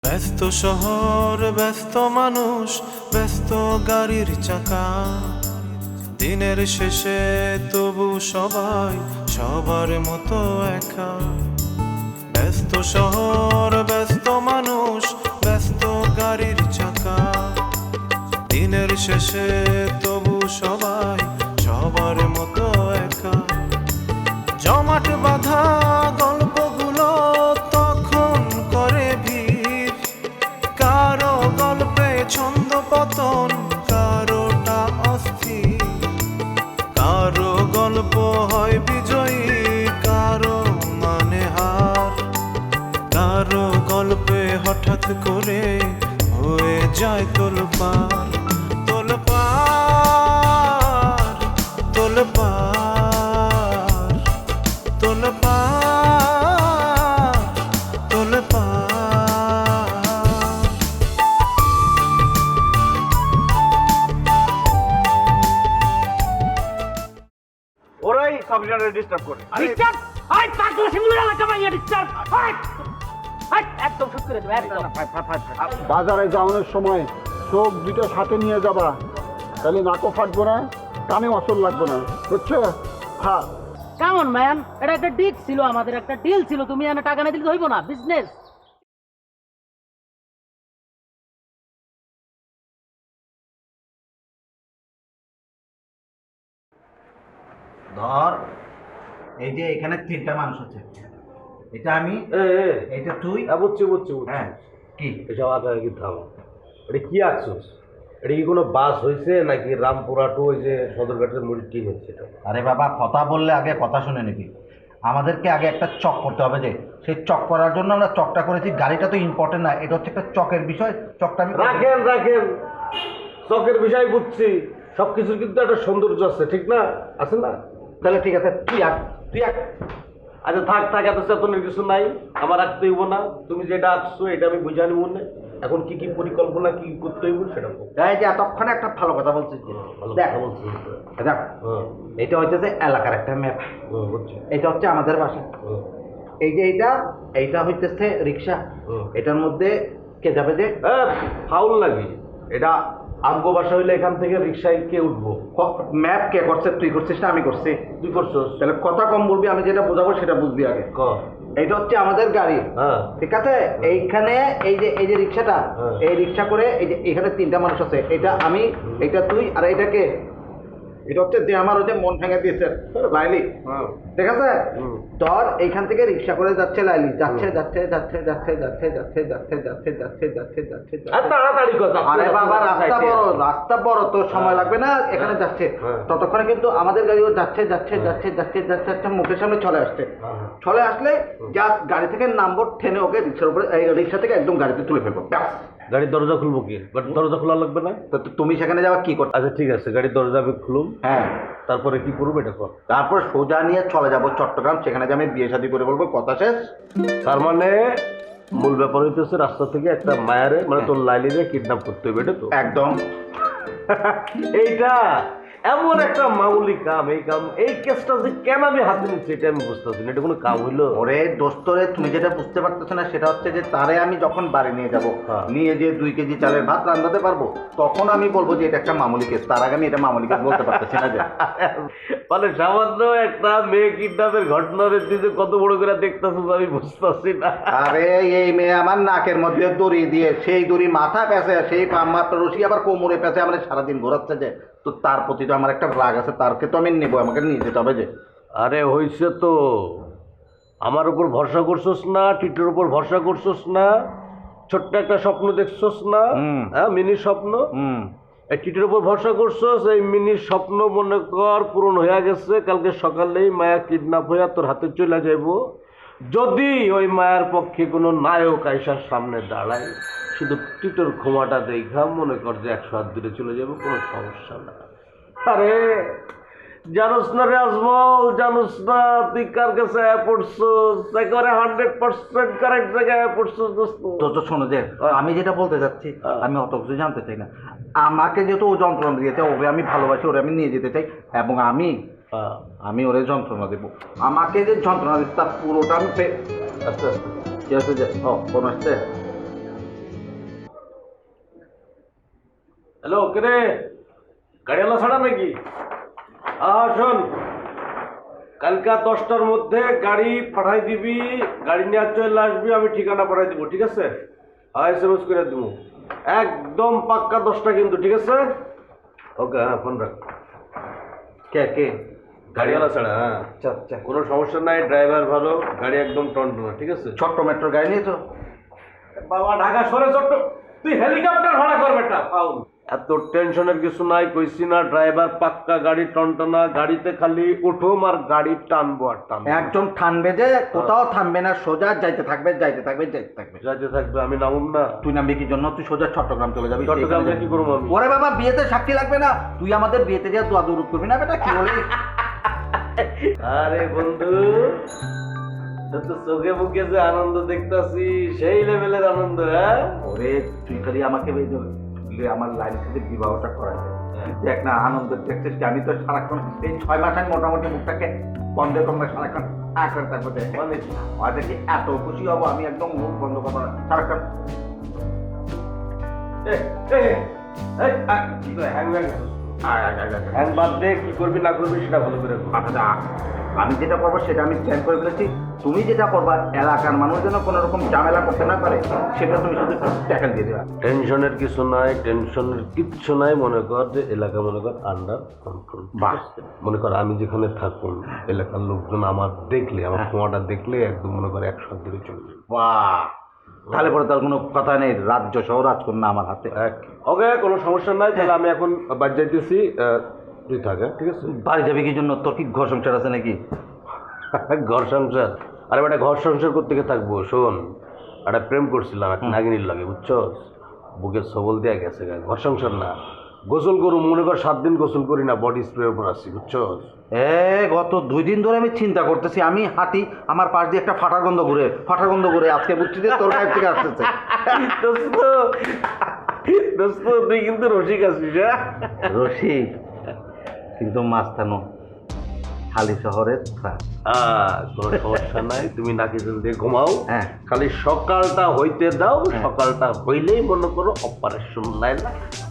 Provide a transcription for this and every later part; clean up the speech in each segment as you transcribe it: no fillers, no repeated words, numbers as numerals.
ব্যস্ত শহর, ব্যস্ত মানুষ, ব্যস্ত গাড়ির চাকা, দিনের শেষে তবু সবাই সবার মতো একা। ব্যস্ত শহর, ব্যস্ত মানুষ, ব্যস্ত গাড়ির চাকা, দিনের শেষে তবু সবাই সবার মতো একা। জমাট বাঁধা গল্পগুলো তখন করে ভিড়, কারো গল্পে ছন্দ পতন, কারোটা অস্থির, কারো গল্প হয় বিজয়ী, কারো মানে হার, কারো গল্পে হঠাৎ করে হয়ে যায় তোলপাড় তোলপাড় তোলপাড় তোলপাড় তোলপাড়। ওরাই সাবজেক্টে ডিস্টার্ব করে। ডিস্টার্ব আই পাগল সিঙ্গুলার এলাকা ভাই ডিস্টার্ব আই একদম শুট করে দেব একদম। বাজারে যাওয়ানোর সময় চোখ দুটো সাথে নিয়ে যাবা, তাহলে নাকও ফাটবো না, কানে অসল লাগবে না, বুঝছো? হ্যাঁ, কেমন ম্যান, এটা একটা ডিল ছিল, আমাদের একটা ডিল ছিল, তুমি এনে টাকা না দিলে হইব না বিজনেস। ধর, এই যে এখানে তিনটা মানুষ আছে, এটা আমি, এটা তুই। বুঝছি বুঝছি বুঝছি। হ্যাঁ, কি এসব আগে কি থামো, এটা কি আছস? এটা কি কোনো বাস হয়েছে নাকি রামপুরা টু ওই যে সদরঘাটের মুড়ি টিম হচ্ছে? আরে বাবা, কথা বললে আগে কথা শুনে নিবি। আমাদেরকে আগে একটা চক করতে হবে, যে সেই চক করার জন্য আমরা চকটা করেছি। গাড়িটা তো ইম্পর্টেন্ট না, এটা হচ্ছে একটা চকের বিষয়। চকটা আমি রাখেন রাখেন, চকের বিষয় বুঝছি, সব কিছুর কিন্তু একটা সৌন্দর্য আছে, ঠিক না? আছে না? তাহলে ঠিক আছে, তুই আগ, তুই আগ। আচ্ছা থাক থাক, এত চেতনের কিছু নাই, আমার রাখতে হইব না। তুমি যেটা আসছো এটা আমি বুঝা নিব না। এখন কি কি পরিকল্পনা কি করতে হইব সেটা বল। এই যে এতক্ষণে একটা ভালো কথা বলছিস, দেখ বলছি। দেখ, এটা হচ্ছে যে এলাকার একটা ম্যাপ, বুঝছি। এটা হচ্ছে আমাদের বাসা, এই যে এইটা হইতেছে রিক্সা, এটার মধ্যে কে যাবে যে ফাউল লাগে এটা। আমগো বাসা হইলে এখান থেকে রিক্সায় কে উঠবো? ম্যাপ কে করছে? তুই করছিস না আমি করছি? তুই করছস। তাহলে কথা কম বলবি, আমি যেটা বোঝাবো সেটা বুঝবি আগে। ক এইটা হচ্ছে আমাদের গাড়ি, হ্যাঁ ঠিক আছে? এইখানে এই যে রিক্সাটা, এই রিক্সা করে এই যে এখানে তিনটা মানুষ আছে, এটা আমি, এটা তুই, আর এটা কে? এটা হচ্ছে যে আমার ওই যে মন ভেঙে দিয়েছে লাইলি, ঠিক আছে? ধর, এইখান থেকে রিক্সা করে যাচ্ছে লাইলি, যাচ্ছে যাচ্ছে যাচ্ছে যাচ্ছে যাচ্ছে যাচ্ছে যাচ্ছে যাচ্ছে যাচ্ছে যাচ্ছে যাচ্ছে। আর তাড়াতাড়ি কথা। আরে বাবা, রাস্তা বড় তো সময় লাগবে না, এখানে যাচ্ছে ততক্ষণে কিন্তু আমাদের গাড়িও যাচ্ছে যাচ্ছে যাচ্ছে যাচ্ছে যাচ্ছে যাচ্ছে মুখের সামনে চলে আসছে। চলে আসলে জাস্ট গাড়ি থেকে নামবো, ঠেনে ওকে রিক্সার উপরে, রিক্সা থেকে একদম গাড়িতে তুলে ফেলবো, ব্যাস। গাড়ির দরজা খুলবো কি? দরজা খোলা লাগবে না? তো তুমি সেখানে যাওয়া কি করতে? আচ্ছা ঠিক আছে, গাড়ির দরজা আমি খুলুম। হ্যাঁ, তারপরে কি করবো এটা কর। তারপর সোজা নিয়ে চলে যাবো চট্টগ্রাম, সেখানে যে আমি বিয়ে শাদী করে বলবো, কথা শেষ। তার মানে মূল ব্যাপার হইতেছে রাস্তা থেকে একটা মায়ারে, মানে তোর লাইলিরে কিডন্যাপ করতে হবে, এটা তো একদম। এইটা এমন একটা মামুলি কাম, এই কেসটা যে কেন আমি হাতে নিচ্ছি এটা আমি বুঝতেছি না। এটা কোনো কাম হইলো? ওরে দোস্তরে, তুমি যেটা বুঝতে পারতেছো না সেটা হচ্ছে যে তারে আমি যখন বাড়ি নিয়ে যাব, নিয়ে যে 2 কেজি চালের ভাত রান্নাতে পারবো, তখন আমি বলবো যে এটা একটা মামুলি কেস। তার আগে আমি এটা মামুলি কেস বলতে পারতেছি না। যে মানে সামান্য একটা মেয়ে কিডন্যাপের ঘটনার যে কত বড় করে দেখতেছো আমি বুঝতেছি না। আরে এই মেয়ে আমার নাকের মধ্যে দড়ি দিয়ে, সেই দড়ি মাথা পেঁচে, সেই মাথা রশি আবার কোমরে পেঁচে আমার সারাদিন ঘোরাচ্ছে, যে তো তার প্রতি তো আমার একটা রাগ আছে, তারকে তো আমি নেবো, আমাকে নিয়ে যেতে হবে। যে আরে হইছে তো, আমার উপর ভরসা করছস না, টিটোর উপর ভরসা করছস না, ছোট্ট একটা স্বপ্ন দেখছস না, হ্যাঁ মিনি স্বপ্ন, এই টিটোর উপর ভরসা করছস, এই মিনি স্বপ্ন মনে কর পূরণ হয়ে গেছে। কালকে সকালেই মায়া কিডন্যাপ হইয়া তোর হাতে চলে যাইব। যদি ওই মায়ের পক্ষে কোনো নায়ক আইসার সামনে দাঁড়ায়, শুধু টিটোর ক্ষমাটা দেখা মনে কর যে 100 হাত দূরে চলে যাব, কোনো সমস্যা না। আরে জানোস না রে আজমল, জানোস না তুই কার কাছে পড়ছস? একেবারে 100% কারেক্ট জায়গায় পড়ছস দোস্ত। তো শোনো, যে আমি যেটা বলতে চাচ্ছি, আমি অত কিছু জানতে চাই না। আমাকে যেহেতু ও যন্ত্রণা দিয়েছে, ওরে আমি ভালোবাসি, ওরে আমি নিয়ে যেতে চাই, এবং আমি ওরে যন্ত্রণা দেবো। আমাকে যে যন্ত্রণা দিচ্ছে তার পুরোটা আমি আচ্ছা ঠিক আছে। যে ফোন আসছে, হ্যালো কে রে গাড়িওয়ালা ছাড়া নাকি? হ্যাঁ শোন, কালকে 10টার মধ্যে গাড়ি পাঠাই দিবি, গাড়ি নিয়ে চলে আসবি, আমি ঠিকানা পাঠাই দিব, ঠিক আছে? হ্যাঁ SMS করে দিব, একদম পাক্কা 10টা কিন্তু, ঠিক আছে? ওকে, হ্যাঁ ফোন রাখ। কে কে? গাড়িওয়ালা ছাড়া, হ্যাঁ আচ্ছা আচ্ছা। কোনো সমস্যা নাই, ড্রাইভার ভালো, গাড়ি একদম টনটনা, ঠিক আছে? ছোট্ট মেট্রো গাড়ি নিয়ে তো বাবা ঢাকা শহরে ছোট্ট, তুই হেলিকপ্টার ভাড়া কর বেটা, ফাউল। এত টেনশনের কিছু নাই, কইছি না ড্রাইভার পাক্কা, গাড়ি টনটনা, গাড়িতে খালি উঠুম আর গাড়ি টানবো আর টানবো। একদম থামবে যে, কোথাও থামবে না, সোজা যাইতে থাকবে যাইতে থাকবে যাইতে থাকবে। যাইতে থাকবে, আমি নামুম না। তুই নামবি কি জন্য? তুই সোজা চট্টগ্রাম চলে যাবি। চট্টগ্রামে কি করবো আমি? ওরে বাবা, বিয়েতে সাক্ষী লাগবে না? তুই আমাদের বিয়েতে যা দোয়া দৌড় করবি না বেটা, কি বলি? আরে বন্ধু, তোর তো চোখে মুখে যে আনন্দ দেখতাছি, সেই লেভেলের আনন্দ। হ্যাঁ ওরে তুই খালি আমাকে আমার লাইনের সাথে বিবাহটা করা যায়। দেখ না আনন্দ দেখছিস কি? আমি তো সারাক্ষণ এই 6 মাস আমি মোটামুটি মুখটাকে বন্ধ করবো, সারাক্ষণ আঁকড়ে থাকবো। মানে হয়তো কি এত খুশি হবো আমি, একদম মুখ বন্ধ করবো না সারাক্ষণ। হ্যাং বাদ দে, কি করবি না করবি সেটা ভালো করে বল। আচ্ছা, আমি যেটা করবো সেটা আমি প্ল্যান করে ফেলেছি। তুমি যেটা করবা, এলাকার মানুষ যেন কোনো রকম ঝামেলা করতে না পারে, সেটা তুমি শুধু ট্যাকেল দিয়ে দেবা। টেনশনের কিছু নাই, টেনশনের কিচ্ছু নাই। মনে কর যে এলাকা মনে কর আন্ডার কন্ট্রোল। বাহ। মনে কর আমি যেখানে থাকুন, এলাকার লোকজন আমার দেখলে, আমার ক্ষমাটা দেখলে একদম মনে কর 100 ধরে চলে যাবে। বাহ, তাহলে পরে তার কোনো কথা নেই, রাজ্য সহ রাজকন্যা আমার হাতে। ওকে, কোনো সমস্যা নাই। তাহলে আমি এখন বাড়ি যাইতেছি, তুই থাক, ঠিক আছে? বাড়ি যাবি কি জন্য? তোর কি ঘর সংসার আছে নাকি? ঘর সংসার? আরে বেটা, ঘর সংসার করতে গিয়ে থাকবো। শোন, একটা প্রেম করছিলাম এক নাগিনীর লাগে, বুঝছো? বুকে সবল দেয়া গেছে, ঘর সংসার না। গোসল করু, মনে কর 7 দিন গোসল করি না, বডি স্প্রে উপর আসছি, বুঝছো? গত 2 দিন ধরে আমি চিন্তা করতেছি, আমি হাঁটি, আমার পাশ দিয়ে একটা ফাটার গন্ধ ঘুরে আজকে বুঝছি যে তোর গায়ের থেকে আসতেছে। দোস্ত, দোস্ত তুই কিন্তু রসিক আছিস। হ্যাঁ রসিক, কিন্তু মাস্তানো খালি শহরের। কোনো সমস্যা নাই, তুমি নাকি দিয়ে ঘুমাও। হ্যাঁ। খালি সকালটা হইতে দাও, সকালটা হইলেই মনে করো অপারেশন লাইলা,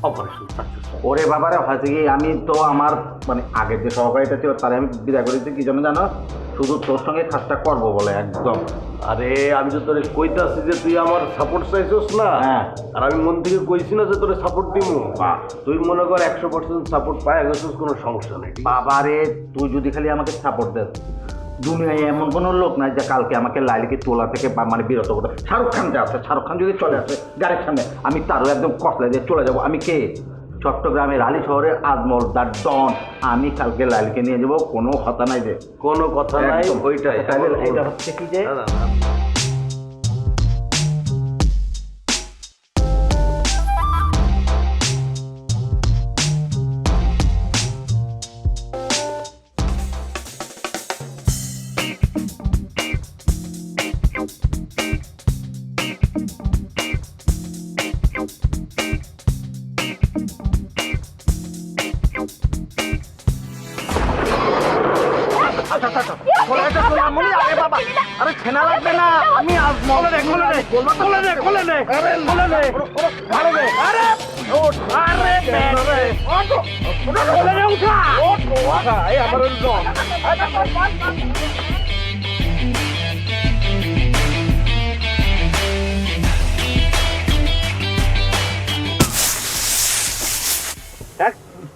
অপারেশন সাকসেস। ওরে বাবারে, হয়তো কি আমি তো আমার মানে আগের যে সহকারীটা ছিল তাহলে আমি বিদায় করেছি কি জন্য জানো? শুধু তোর সঙ্গে কাজটা করবো বলে, একদম। আরে আমি তো তোরে কইতাছি যে তুই আমার সাপোর্ট চাইছিস না। হ্যাঁ। আর আমি মন থেকে কইছি না যে তোরে সাপোর্ট দিমু। তুই মনে কর 100% সাপোর্ট পায় গেছিস, কোনো সমস্যা নেই। বাবারে, তুই যদি খালি আমাকে সাপোর্ট দেস, দুনিয়ায় এমন কোনো লোক নাই যে কালকে আমাকে লাইলিকে তোলা থেকে মানে বিরত করবে। শাহরুখ খান যে আছে, শাহরুখ খান যদি চলে আসে গাড়ির সামনে, আমি তারও একদম কসলা দিয়ে চলে যাবো। আমি কে? চট্টগ্রামের আলী শহরের আজমল দা ডন। আমি কালকে লাইলিকে নিয়ে যাবো, কোনো কথা নাই যে। কোনো কথা নাই, একদম। ওইটাই। তাহলে এটা হচ্ছে কি যে না, না, না। আরে ছেনা লাগবে না, আমি আজমল।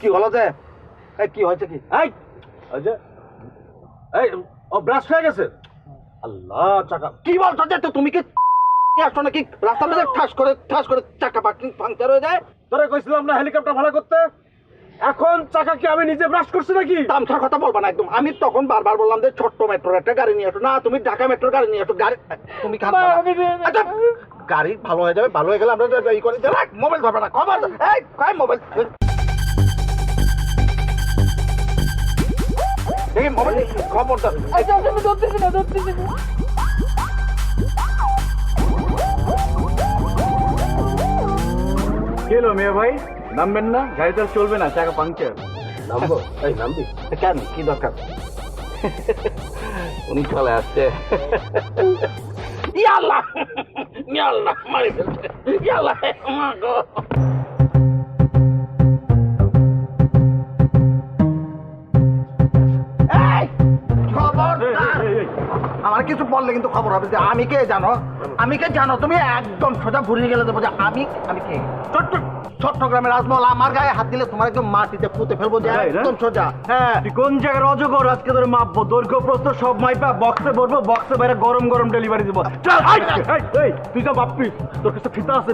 কি হলো যে? কি হয়েছে কি? এই ও ব্রাশ হয়ে গেছে। আল্লাহ, চাকা কি বলছো যে? তো তুমি কি আসছো নাকি রাস্তার মধ্যে ঠাস করে চাকা পাংচার হয়ে যায়? তোরে কইছিলাম না হেলিকপ্টার ভাড়া করতে, এখন চাকা কি আমি নিজে ব্রাশ করছি নাকি? দামছার কথা বলবা না একদম। আমি তখন বারবার বললাম যে ছোট্ট মেট্রোর একটা গাড়ি নিয়ে আসো। না, তুমি ঢাকা মেট্রোর গাড়ি নিয়ে আসো। গাড়ি তুমি আচ্ছা, গাড়ি ভালো হয়ে যাবে, ভালো হয়ে গেলে আমরা ই করে মোবাইল ধরবে না। খবর এই মোবাইল দেখি, মোবাইল খবর দাও। কেলো মেয়ে ভাই, নামবেন না? গাড়ি তো চলবে না, চাকা পাংচার। নামবো? এই নামবি কেন, কি দরকার? উনি চলে আসছে। ইয়াল্লাহ ইয়াল্লাহ, মারি ফেলছে। ইয়াল্লাহ, মা গো। পারলে কিন্তু খবর হবে যে আমি কে জানো, আমি কে জানো, তুমি একদম সোজা ঘুরিয়ে গেলে দেবো যে আমি কে। চট্টগ্রামের রাজমহল আমার গায়ে হাত দিলে তোমার একদম মাটিতে পুঁতে ফেলবো যে একদম সোজা। হ্যাঁ, তুই কোন জায়গার অজগর? আজকে ধরে মাপবো, দৈর্ঘ্য প্রস্থ সব মাইপা বক্সে ভরবো, বক্সে বাইরে গরম গরম ডেলিভারি দেবো। তুই তো বাপ্পি, তোর কাছে ফিতা আছে?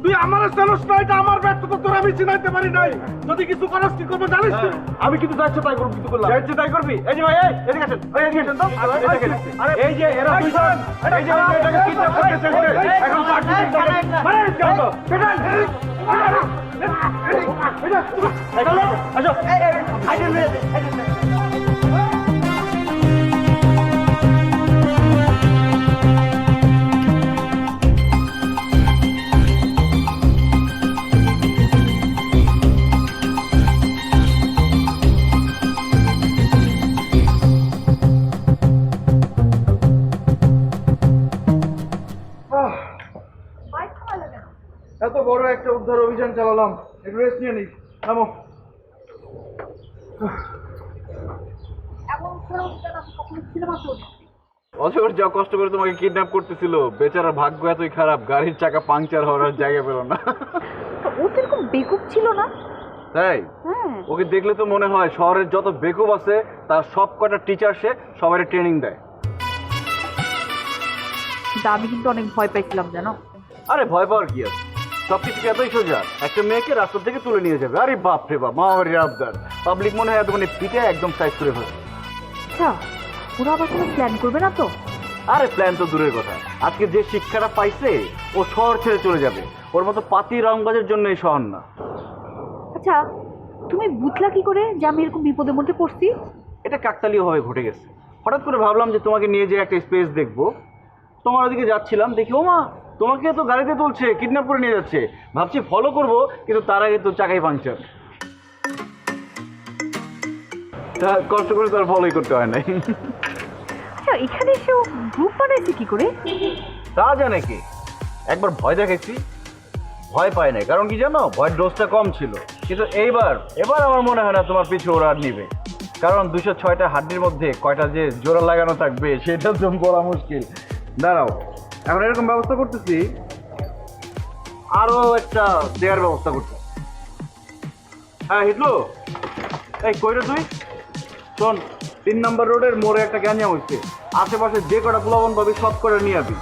তুই আমার জানোস না, এটা আমার ব্যর্থতা, তোর আমি চিনাইতে পারি নাই। যদি কিছু করস কি করবো জানিস তুই? আমি কিন্তু যাচ্ছি তাই করবো, কিছু করলাম যাচ্ছি তাই করবি। এই যে ভাই, এদিকে আসেন, এদিকে আসেন তো। এই যে এরা দুইজন, এই যে এটাকে কিডন্যাপ করতে চেয়েছে, এখন এত বড় একটা উদ্ধার অভিযান চালালাম, একটু রেস্ট নিয়ে নিস। থামো। অজগর যা কষ্ট করে তোমাকে কিডন্যাপ করতেছিল, বেচারা ভাগ্য এতই খারাপ, গাড়ির চাকা পাংচার হওয়ার জায়গা পেল না। ও তো এরকম বেকুব ছিল না। তাই হ্যাঁ, ওকে দেখলে তো মনে হয় শহরের যত বেকুব আছে তার সব কটা টিচার সে সবাই ট্রেনিং দেয়। কিন্তু আমি কিন্তু অনেক ভয় পাইছিলাম জানো। আরে ভয় পাওয়ার কি আছে, সবকিছু এতই সোজা, একটা মেয়েকে রাস্তা থেকে তুলে নিয়ে যাবে। আরে বাপ রে বাপ, মামারি আবদার, পাবলিক মনে হয় এতক্ষণে পিঠে একদম সাইজ করে ফেলবে। আচ্ছা, ওরা আবার কোনো প্ল্যান করবে না তো? আরে প্ল্যান তো দূরের কথা, আজকে যে শিক্ষাটা পাইছে ও শহর ছেড়ে চলে যাবে। ওর মতো পাতি রংবাজের জন্য এই শহর না। আচ্ছা, তুমি বুঝলা কি করে যে আমি এরকম বিপদের মধ্যে পড়ছি? এটা কাকতালীয়ভাবে ঘটে গেছে। হঠাৎ করে ভাবলাম যে তোমাকে নিয়ে যে একটা স্পেস দেখবো, তোমার ওদিকে যাচ্ছিলাম, দেখি ও মা তোমাকে তো গাড়িতে তুলছে, কিডন্যাপ করে নিয়ে যাচ্ছে। ভাবছি ফলো করবো, কিন্তু তার আগে তো চাকাই পাংচার। কষ্ট করে তো আর ফলোই করতে হয় নাই। আচ্ছা, এখানে এসেও গ্রুপ বানাইছে কি করে? তা জানে কি, একবার ভয় দেখেছি, ভয় পায় নাই। কারণ কি জানো, ভয়ের ডোজটা কম ছিল। কিন্তু এবার আমার মনে হয় না তোমার পিছু ওরা আর নিবে। কারণ 206টা হাড্ডির মধ্যে কয়টা যে জোড়া লাগানো থাকবে সেটা তো বলা মুশকিল। দাঁড়াও, এখন এরকম ব্যবস্থা করতেছি, আরো একটা দেওয়ার ব্যবস্থা করতে। হ্যাঁ হিটলো, এই কইরে তুই শোন, 3 নম্বর রোডের মোড়ে একটা গ্যাঞ্জাম হচ্ছে, আশেপাশে যে কটা প্লাবন পাবি সব করে নিয়ে আবি।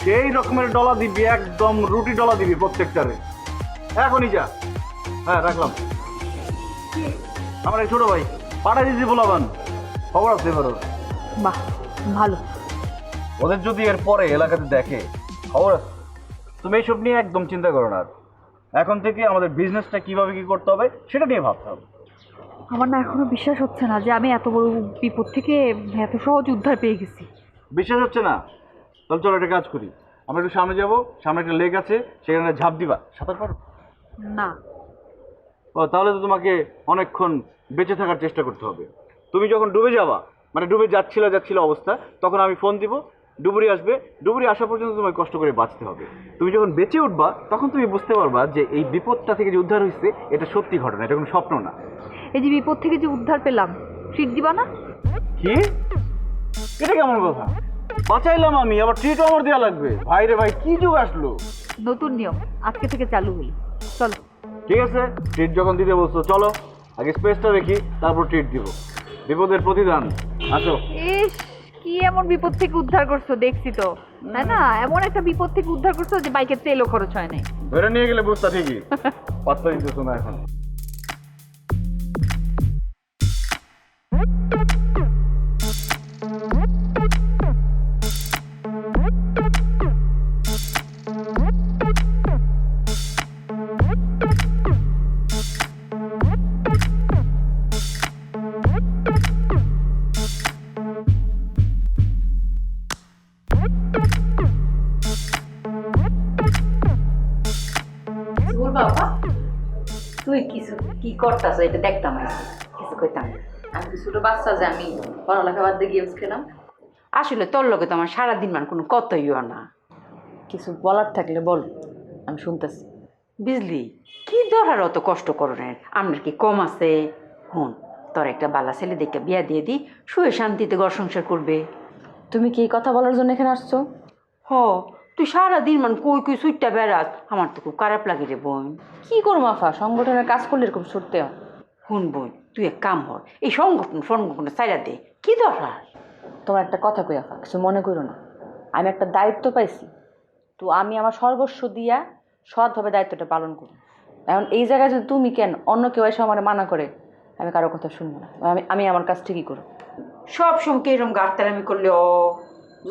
সেই রকমের ডলা দিবি, একদম রুটি ডলা দিবি প্রত্যেকটারে। এখনই যা। হ্যাঁ রাখলাম। আমার এই ছোট ভাই পাঠাই দিয়েছি প্লাবন, খবর আছে এবারও। বাহ, ভালো। ওদের যদি এর পরে এলাকাতে দেখে, খবর আছে। তুমি এইসব নিয়ে একদম চিন্তা করো না। এখন থেকে আমাদের বিজনেসটা কিভাবে কি করতে হবে সেটা নিয়ে ভাবতে হবে। আমার না এখনো বিশ্বাস হচ্ছে না যে আমি এত বড় বিপদ থেকে এত সহজ উদ্ধার পেয়ে গেছি। বিশ্বাস হচ্ছে না? তাহলে চলো একটা কাজ করি, আমরা একটু সামনে যাবো, সামনে একটা লেক আছে, সেখানে ঝাঁপ দিবা। সাঁতার পারো? না। ও তাহলে তো তোমাকে অনেকক্ষণ বেঁচে থাকার চেষ্টা করতে হবে। তুমি যখন ডুবে যাবা, মানে ডুবে যাচ্ছিল অবস্থা, তখন আমি ফোন দিব, ডুবুরি আসবে, ডুবুরি আসা পর্যন্ত তোমায় কষ্ট করে বাঁচতে হবে। তুমি যখন বেঁচে উঠবা তখন তুমি বুঝতে পারবা যে এই বিপদটা থেকে যে উদ্ধার হয়েছে এটা সত্যি ঘটনা, এটা কোনো স্বপ্ন না। এই যে বিপদ থেকে যে উদ্ধার পেলাম, ট্রিট দিবা না? কি? এটা কেমন কথা? বাঁচাইলাম আমি, আবার ট্রিটও আমার দেওয়া লাগবে? ভাই রে ভাই, কি যুগ আসলো! নতুন নিয়ম আজকে থেকে চালু হলো। চলো। ঠিক আছে, ট্রিট যখন দিতে বলছো চলো, আগে স্পেসটা দেখি, তারপর ট্রিট দিব। বিপদের প্রতিদান। আসো। ইস, কি এমন বিপদ থেকে উদ্ধার করছো দেখছি তো, তাই না? এমন একটা বিপদ থেকে উদ্ধার করছো যে বাইকের তেলও খরচ হয় নাই। ধরে নিয়ে গেলে বুঝতা ঠিকই, পাত্তা দিতেছো না এখন। বাবা, তুই কিছু কি করতাস এটা দেখতাম, কিছু কইতাম। আমি তো ছোট বাচ্চা যে আমি পড়ালেখা বাদ দিয়ে গেমস খেলাম। আসলে তোর লগে তো আমার সারাদিন মান কোনো কথাইও না, কিছু বলার থাকলে বল, আমি শুনতেছি। বুঝলি কি দরকার অত কষ্ট করণের? আপনার কি কম আছে? হুন, তোর একটা বালা ছেলে দেখে বিয়া দিয়ে দিই, শুয়ে শান্তিতে ঘর সংসার করবে। তুমি কি এই কথা বলার জন্য এখানে আসছো? হ, তুই সারাদিন কই কই সুইটটা বেড়াস, আমার তো খুব খারাপ লাগে রে বোন। কি করবো আফা, সংগঠনের কাজ করলে এরকম সরতে হয়। হুন বোন, তুই এক কাম হর, এই সংগঠন ছাইড়া দে, কি দরকার? তোমার একটা কথা কই আফা, কিছু মনে করো না। আমি একটা দায়িত্ব পাইছি, তো আমি আমার সর্বস্ব দিয়া সৎভাবে দায়িত্বটা পালন করব। এখন এই জায়গায় যদি তুমি কেন অন্য কেউ এসে আমার মানা করে, আমি কারো কথা শুনবো না। আমি আমার কাজ ঠিকই করব। সব সময় এরকম গাড়তারামি করলে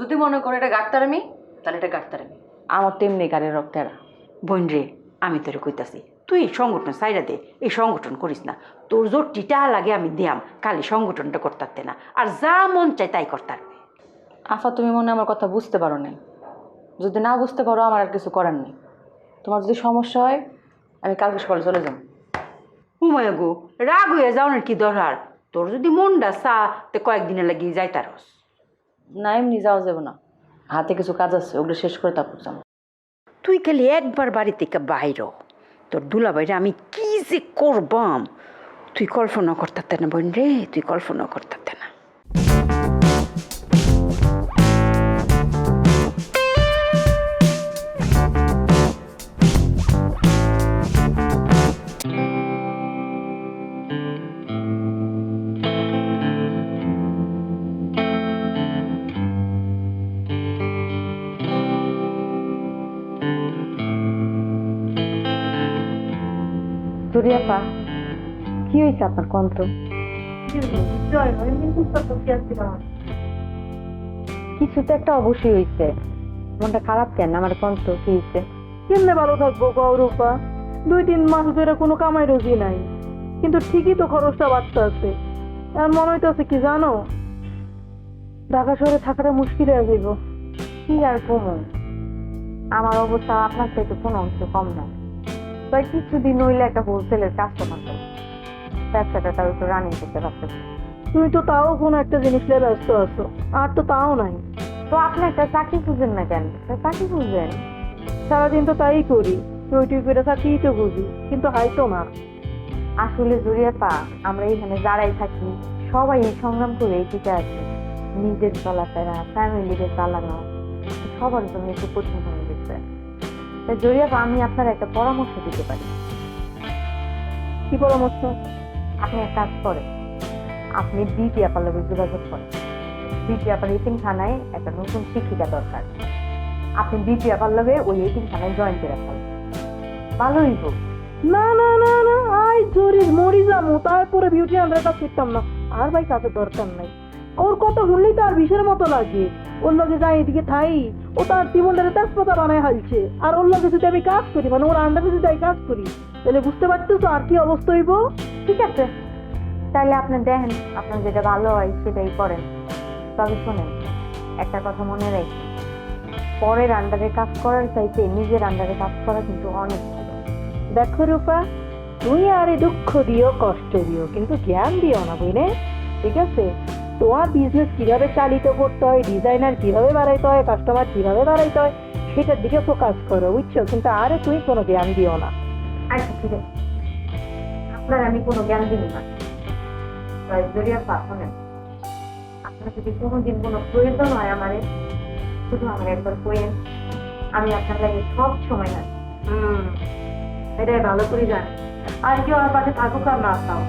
যদি মনে করো এটা গাড়তারামি, তাহলে এটা গাড়তারামি। আমার তেমনি গাড়ির রক্তেরা। বোন রে, আমি তোরে কইতাছি, তুই এই সংগঠন ছাইড়া দে, এই সংগঠন করিস না। তোর জোরটি টাকা লাগে আমি দিয়াম, খালি সংগঠনটা করতে না, আর যা মন চাই তাই করতার। আফা, তুমি মনে হয় আমার কথা বুঝতে পারো নাই। যদি না বুঝতে পারো, আমার আর কিছু করার নেই। তোমার যদি সমস্যা হয়, আমি কালকে সকালে চলে যাব। হুমায় গো, রাগ হয়ে যাও না, কি দরকার? তোর যদি মনটা চা তে কয়েকদিনে লাগিয়ে যাই তারস। না, এমনি যাওয়া যাবে না, হাতে কিছু কাজ আছে, ওগুলো শেষ করে তারপর যাবো। তুই খালি একবার বাড়ি থেকে বাইর, তোর দুলা বাইরে আমি কি যে করবাম তুই কল্পনা করতে না বোন রে, তুই কল্পনা করতে না। জুরিয়াপা, কি হয়েছে আপনার কন্ত্র? কিছু তো একটা অবশ্যই হয়েছে। মনটা খারাপ কেন? আমার কন্ত্র কি হয়েছে? কেমনে ভালো থাকবো গৌরূপা? 2-3 মাস ধরে কোনো কামাই রোজি নাই, কিন্তু ঠিকই তো খরচটা বাড়তে আছে। আর মনে হইতেছে কি জানো, ঢাকা শহরে থাকাটা মুশকিল হয়ে যাইব। কি আর কমো, আমার অবস্থা আপনার থেকে কোনো অংশ কম না। তাই কিছুদিন হইলে একটা হোলসেলের কাস্টমার তো ব্যবসাটা তার একটু রানিং করতে পারতেছি। তুমি তো তাও কোনো একটা জিনিস নিয়ে ব্যস্ত আছো, আর তো তাও নাই। তো আপনি একটা চাকরি খুঁজেন না কেন? চাকরি খুঁজেন। সারাদিন তো তাই করি, টুই করে চাকরিই তো বুঝি, কিন্তু হাইতো না। আসলে জুরিয়াপা, আমরা এখানে যারাই থাকি সবাই এই সংগ্রাম করে এই টিকে আছি। নিজের চলাফেরা, ফ্যামিলিকে চালানো সবার জন্য একটু কঠিন হয়ে গেছে। তাই জুরিয়াপা, আমি আপনার একটা পরামর্শ দিতে পারি। কি পরামর্শ? আপনি এক কাজ করেন, আপনি বিটি আপার লগে যোগাযোগ করেন। বিটি আপার এতিমখানায় একটা নতুন শিক্ষিকা দরকার। আপনি বিটি আপার লগে ওই এতিমখানায় জয়েন করে ফেলেন, ভালোই হোক। না না না না, আই জরি মরি যাবো, তারপরে বিউটি আন্ডার কাজ করতাম না। আর ভাই কাছে দরকার নাই, ওর কথা শুনলেই তার বিষের মতো লাগে। ওর লগে যাই এদিকে থাই, ও তার জীবনটারে তেজপাতা বানায় হালছে। আর ওর লগে যদি আমি কাজ করি, মানে ওর আন্ডারে যদি আমি কাজ করি, তাহলে বুঝতে পারতেছো আর কি অবস্থা হইব। ঠিক আছে, তাহলে আপনি দেখেন আপনার যেটা ভালো হয় সেটাই করেন। তবে শোনেন, একটা কথা মনে রাখি, পরের আন্ডারে কাজ করার চাইতে নিজের আন্ডারে কাজ করা কিন্তু অনেক ভালো। দেখো রূপা, তুমি আরে দুঃখ দিও, কষ্ট দিও, কিন্তু জ্ঞান দিও না, বুঝলে? ঠিক আছে, তোমার বিজনেস কিভাবে চালিত করতে হয়, ডিজাইনার কিভাবে বাড়াইতে হয়, কাস্টমার কিভাবে বাড়াইতে হয়, সেটার দিকে ফোকাস করো, বুঝছো? কিন্তু আরে তুমি কোনো জ্ঞান দিও না। আচ্ছা ঠিক আছে, আপনার আমি কোনো জ্ঞান দিব না। জরিয়াপা, শোনেন, আপনার যদি কোনোদিন কোনো প্রয়োজন হয় আমারে, শুধু আমার একবার কইেন, আমি আপনার লাগে সব সময় আছি। এটাই ভালো করে জানি। আর কেউ আমার পাশে থাকুক আর না থাও,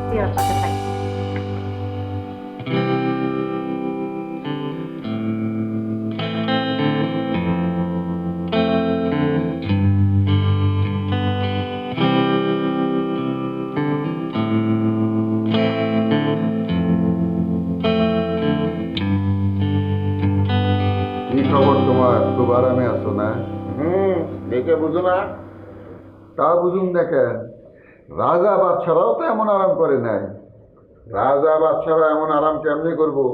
কি আর পাশে থাকি। কি খবর তোমার? খুব আরামে আছো না? দেখে বুঝো না? তা বুঝুন দেখেন, রাজা বাদশারাও তো এমন আরাম করে নাই। রাজা বাদশারা এমন আরাম কেমনি করবো?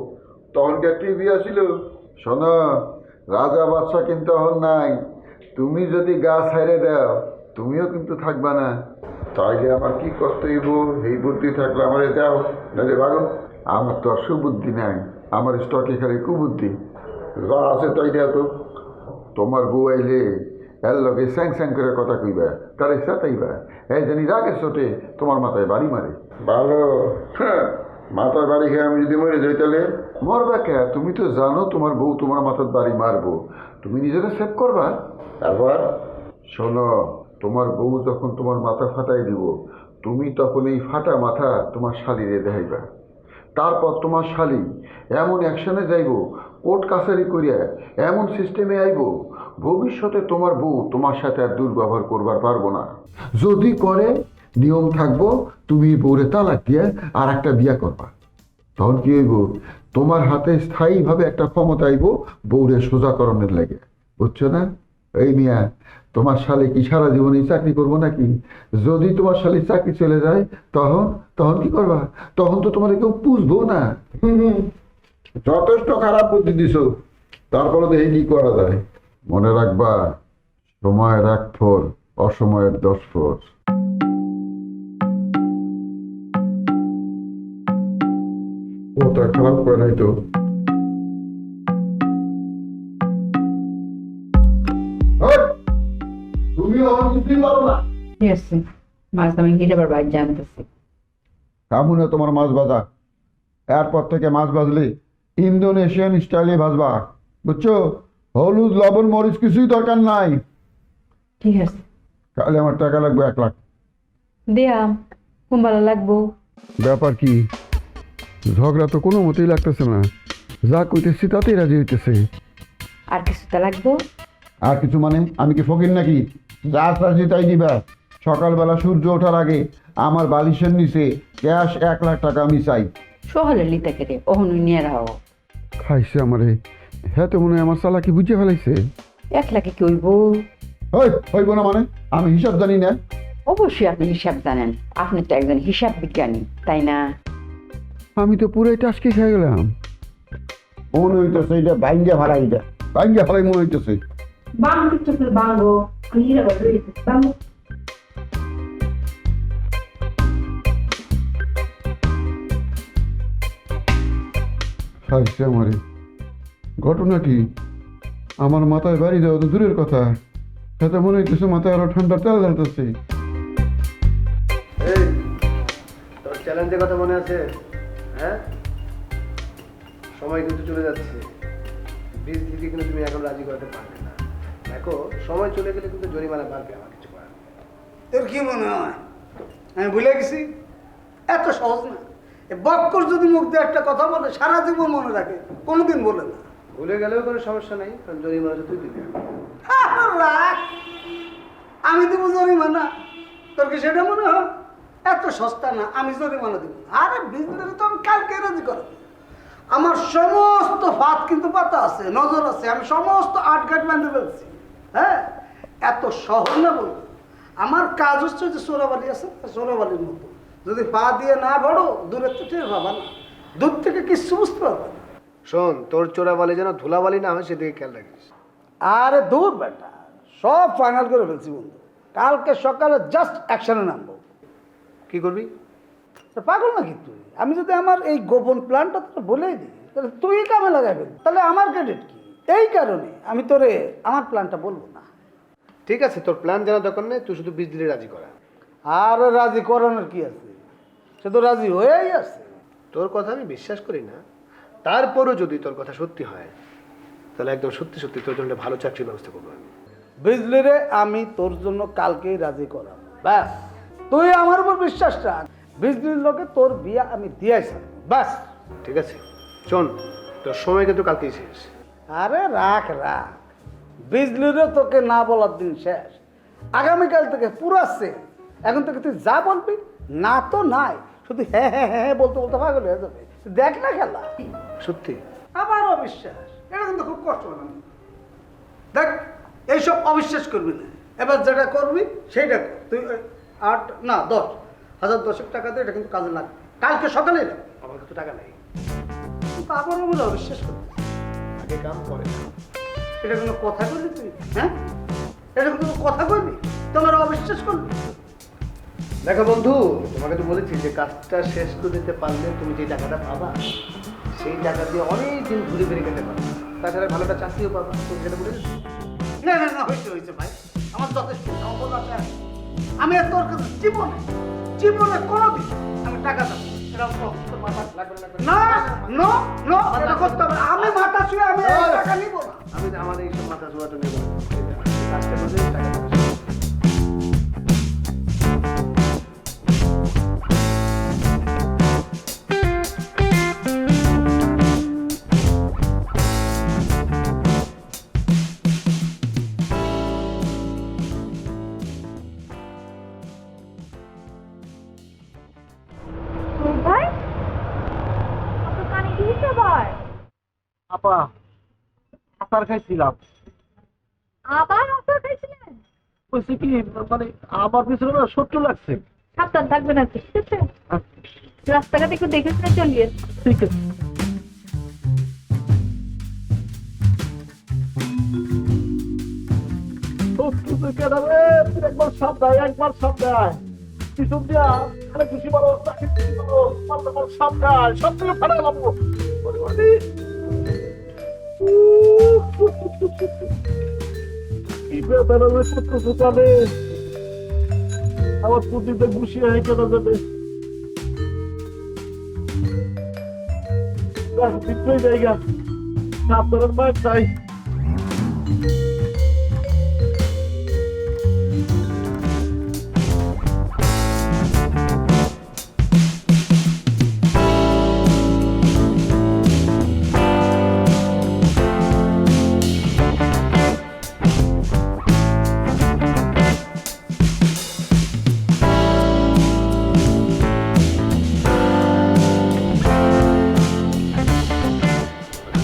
তখনকার টিভি আসিল। শোনো, রাজা বাদশা কিন্তু এখন নাই। তুমি যদি গা ছাইড়ে দাও, তুমিও কিন্তু থাকবা না। তাইলে আমার কি করতে হইব? এই বুদ্ধি থাকলে আমার দাও, নাহলে ভাগো। আমার তো আর সুবুদ্ধি নাই, আমার স্টকে খালি কুবুদ্ধি। যা আছে তাই দেয়া তো। তোমার বউ আইলে এর লগে স্যাং স্যাং করে কথা কইবা, তার ইচ্ছা তাইবা। এই জানি রাগের চোটে তোমার মাথায় বাড়ি মারে। ভালো। হ্যাঁ, মাথার বাড়ি খেয়ে আমি যদি মরে যাই তাহলে মরবা কে? তুমি তো জানো তোমার বউ তোমার মাথার বাড়ি মারবো, তুমি নিজেরা সেভ করবা। তারপর শোনো, তোমার বউ যখন তোমার মাথা ফাটাই দিব, তুমি তখন এই ফাটা মাথা তোমার শালিরে দেখাইবা। তারপর তোমার শালি এমন অ্যাকশনে যাইব, কোর্ট কাছারি করিয়া এমন সিস্টেমে আইব, ভবিষ্যতে তোমার বউ তোমার সাথে আর দুর্ব্যবহার করবার পারবো না। যদি করে নিয়ম থাকবো, তুমি বউরে তালাক দিয়ে আর একটা বিয়া করবা। তখন কি হইব? তোমার হাতে স্থায়ীভাবে একটা ক্ষমতা আইব বউরে সোজাকরণের লাগে, বুঝছো না? এই মিয়া, তোমার শালি কি সারা জীবনই চাকরি করবো নাকি? যদি তোমার শালি চাকরি চলে যায় তখন তখন কি করবা? তখন তো তোমার কেউ পুষবো না। যথেষ্ট খারাপ বুদ্ধি দিছো, তারপরে দেখি কি করা যায়। মনে রাখবা, সময়ের 1 ফোর, অসময়ের 10 ফোর। ওটা খারাপ করে নাই তো? তুমি আমার কিছুই পারো না। ঠিক আছে, মাছ আমি গিয়ে আবার বাইরে জানতেছি। কামু না তোমার মাছ ভাজা, এরপর থেকে মাছ ভাজলে ইন্দোনেশিয়ান স্টাইলে ভাজবা, বুঝছো? হলুদ লবণ মরিচ কিছুই দরকার নাই। ঠিক আছে, তাহলে আমার টাকা লাগবে 1 লাখ। দিয়াম, খুব ভালো লাগবো। ব্যাপার কি? ঝগড়া তো কোনো মতেই লাগতেছে না, যা কইতেছি তাতেই রাজি হইতেছে। আর কিছুটা লাগবো? আর কিছু মানে? আমি কি ফকির নাকি? যা চাচ্ছি তাই দিবা। সকালবেলা সূর্য ওঠার আগে আমার বালিশের নিচে ক্যাশ 1 লাখ টাকা আমি চাই। সহলে লিতে কেটে ওহনু নিয়ে রাখো। খাইছে আমারে, হ্যাঁ তো মনে হয় আমার চালাকি বুঝে ফেলাইছে। 1 লাখে কি হইব? ওই হইব না মানে? আমি হিসাব জানি না। অবশ্যই আপনি হিসাব জানেন, আপনি তো একজন হিসাব বিজ্ঞানী, তাই না? আমি তো পুরাই টাসকি খেয়ে গেলাম। মনে হইতেছে এটা বাইঙ্গা ভাড়াই, এটা বাইঙ্গা ভাড়াই মনে হইতেছে। খাইছে আমারে। ঘটনা কি? আমার মাথায় বাড়ি যাওয়া তো দূরের কথা, সাথে মনে হইতেছে মাথায় আরো ঠান্ডা তেল ঢালতেছে। তোর চ্যালেঞ্জের কথা মনে আছে? হ্যাঁ, সময় কিন্তু চলে যাচ্ছে। 20 দিকে কিন্তু তুমি এখন রাজি করাতে পারবে না। দেখো, সময় চলে গেলে কিন্তু জরিমানা বাড়বে, আমার কিছু করার নেই। তোর কি মনে হয় আমি ভুলে গেছি? এত সহজ না। বক্কর যদি মুখ দিয়ে একটা কথা বলে সারা জীবন মনে রাখে, কোনোদিন বলে না। ভুলে গেলেও কোনো সমস্যা নেই, কারণ জরিমানা তো তুই দিবি। রাখ, আমি দেবো জরিমানা? তোর কি সেটা মনে হয়? এত সস্তা না, আমি জরিমানা দেবো। আরে বিজনেস তো আমি কালকে রাজি করো। আমার সমস্ত ফাঁদ কিন্তু পাতা আছে, নজর আছে, আমি সমস্ত আটঘাট বেঁধে ফেলছি। হ্যাঁ, এত সহজ না বলবো। আমার কাজ হচ্ছে যে চোরাবালি আছে, চোরাবালির মতো যদি পা দিয়ে না বড়ো, দূরের তো টের পাবা না, দূর থেকে কিচ্ছু বুঝতে পারবা না। শোন, তোর চোরাবালি যেন ধুলাবালি না হয় সেদিকে খেয়াল রাখিস। আরে দূর বেটা, সব ফাইনাল করে ফেলছি বন্ধু। কালকে সকালে জাস্ট অ্যাকশনে নামবো। কি করবি? তা পাগল নাকি তুই? আমি যদি আমার এই গোপন প্ল্যানটা তোর বলেই দিই, তাহলে তুই কামে লাগাবি, তাহলে আমার ক্রেডিট কি? এই কারণে আমি তোরে আমার প্ল্যানটা বলবো না। ঠিক আছে, তোর প্ল্যান জানা দরকার নেই, তুই শুধু 20 দিলে রাজি করা। আর রাজি করানোর কি আছে? সে তো রাজি হয়েই আছে। তোর কথা আমি বিশ্বাস করি না, তারপরও যদি তোর কথা সত্যি হয় তাহলে একদম সত্যি সত্যি তোর জন্য ভালো চাকরির ব্যবস্থা করবো আমি। বুঝলি রে, আমি তোর জন্য কালকেই রাজি করাবো। ব্যাস, তুই আমার উপর বিশ্বাস রাখ। বিজলির লোকে তোর বিয়া আমি দিয়াই ছাড়বো, ব্যাস। ঠিক আছে, শোন, তোর সময় কিন্তু কালকেই শেষ। আরে রাখ রাখ, বিজলিরও তোকে না বলার দিন শেষ। আগামীকাল থেকে পুরা শেষ। এখন থেকে তুই যা বলবি, না তো নাই, শুধু হ্যাঁ হ্যাঁ হ্যাঁ বলতে বলতে পাগল হয়ে যাবে। দেখ না খেলা। সত্যি? আমার অবিশ্বাস, এটা কিন্তু খুব কষ্ট হবে। দেখ, এইসব অবিশ্বাস করবি না। এবার যেটা করবি সেইটা কর। তুই 8 না 10,000 টাকা দিয়ে এটা কিন্তু কাজে লাগবে, কালকে সকালে লাগবে। আমার কিন্তু টাকা নেই। আবারও বলে অবিশ্বাস করবি? আগে কাম করে। এটা কোনো কথা বললি তুই? হ্যাঁ, এটা কোনো কথা বললি? তোমার অবিশ্বাস করবি? দেখো বন্ধু, তোমাকে তো বলেছি যে কাজটা শেষ করে দিতে পারলে তুমি যে টাকাটা পাবা, সেই টাকা দিয়ে অনেক দিন ঘুরে ফিরে খেতে পারবে, তাছাড়া ভালো একটা চাকরিও পাবা। তুমি যেটা বলে না না না, হয়েছে ভাই, আমার যথেষ্ট। আমি আর তোর কাছে জীবনে জীবনে কোনোদিন আমি টাকা দাও না নো নো এটা করতে হবে না। আমি মাথা ছুঁয়ে আমি এই টাকা নিব না। আমি আমার এইসব মাথা চোয়াটা নেব না। কাজটা করে টাকা দেবো। ভাই আপনার কানে কি হয়েছে আবার? আপা আচার খাইছিলাম, আবার আচার খাইছিলেন? বলছি কি মানে আমার পিছনে না শত্রু লাগছে। সাবধান থাকবেন আর কি, ঠিক আছে? রাস্তাঘাট একটু দেখে শুনে চলিয়ে। ঠিক আছে। শত্রু তো কেন রে? তুই একবার সাবধান, একবার সাবধান। পিছন দিয়া খালে খুশি মারো, তাকে খুশি মারো, মারলে মার সাবধান, সব থেকে ফাটা লাগবো। কি ব্যাপার রে শত্রু দোকানে? আমার প্রতিটা ঘুষি হয়ে কেন যাবে? বিক্রয় জায়গা সাবধানের মায়ের চাই।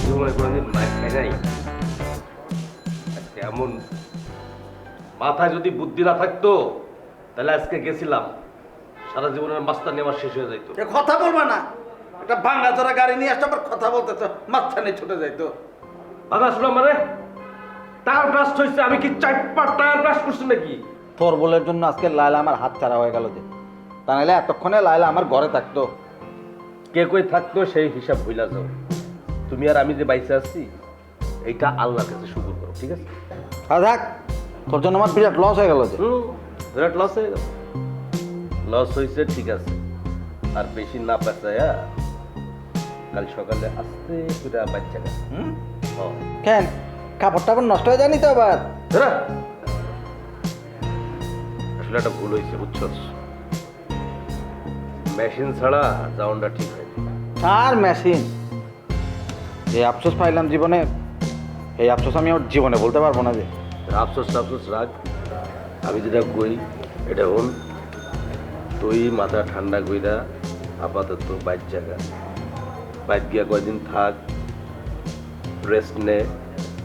জীবনে কোনোদিন মায়ের খাই নাই। আজকে এমন মাথায় যদি বুদ্ধি না থাকতো তাহলে আজকে গেছিলাম, সারা জীবনের মাস্তানি আমার শেষ হয়ে যাইতো। এ কথা বলবা না, একটা ভাঙা চোরা গাড়ি নিয়ে আসতে আবার কথা বলতেছো, মাঝখানে ছুটে যাইতো। বাধা শুনলাম মানে টায়ার ব্লাস্ট হয়েছে, আমি কি 4 টায়ার ব্লাস্ট করছি নাকি? তোর বলের জন্য আজকে লায়লা আমার হাত ছাড়া হয়ে গেল যে, তা নাহলে এতক্ষণে লায়লা আমার ঘরে থাকতো। কে কই থাকতো সেই হিসাব ভুলা যাও। তুমি আর আমি যে বাইসে আছি এইটা আল্লাহর কাছে শুকর করো, ঠিক আছে? আর দেখ, তোর জন্য আমার বিরাট লস হয়ে গেল যে। বিরাট লস হয়ে গেল। লস হয়েছে ঠিক আছে, আর বেশি না পেঁচায়া কাল সকালে আসতে পুরা বাচ্চা গেছে। কেন কাপড় টাপড় নষ্ট হয়ে যায়নি তো আবার? আসলে একটা ভুল হয়েছে বুঝছো, মেশিন ছাড়া জাউন্ডটা ঠিক হয়নি। আর মেশিন, যে আফসোস পাইলাম জীবনে, এই আফসোস আমি আমার জীবনে বলতে পারবো না যে। আফসোস আফসোস রাখ, আমি যেটা কই এটা হন, তুই মাথা ঠান্ডা কইরা আপাতত বাইর জায়গা বাইর গিয়া কয়দিন থাক, রেস্ট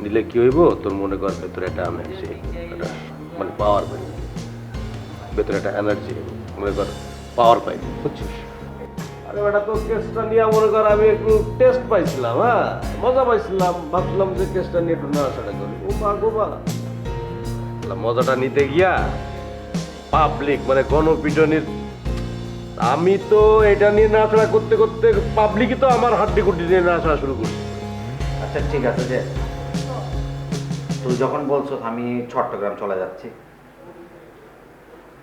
নিলে কি হইব, তোর মনে কর ভেতরে একটা এনার্জি, একটা মানে পাওয়ার পাই, ভেতরে একটা এনার্জি মনে কর পাওয়ার পাই, বুঝছিস? আরে বেটা তোর কেসটা নিয়ে মনে কর আমি একটু টেস্ট পাইছিলাম, হ্যাঁ মজা পাইছিলাম, ভাবছিলাম যে কেসটা নিয়ে একটু নাড়াচাড়া করি। ও বা গোবা মজাটা নিতে গিয়া পাবলিক মানে গণপিটনির, আমি তো এটা নিয়ে নাড়াচাড়া করতে করতে পাবলিকই তো আমার হাড্ডি কুড্ডি নিয়ে নাড়াচাড়া শুরু করছে। আচ্ছা ঠিক আছে যে, তুই যখন বলছো আমি চট্টগ্রাম চলে যাচ্ছি,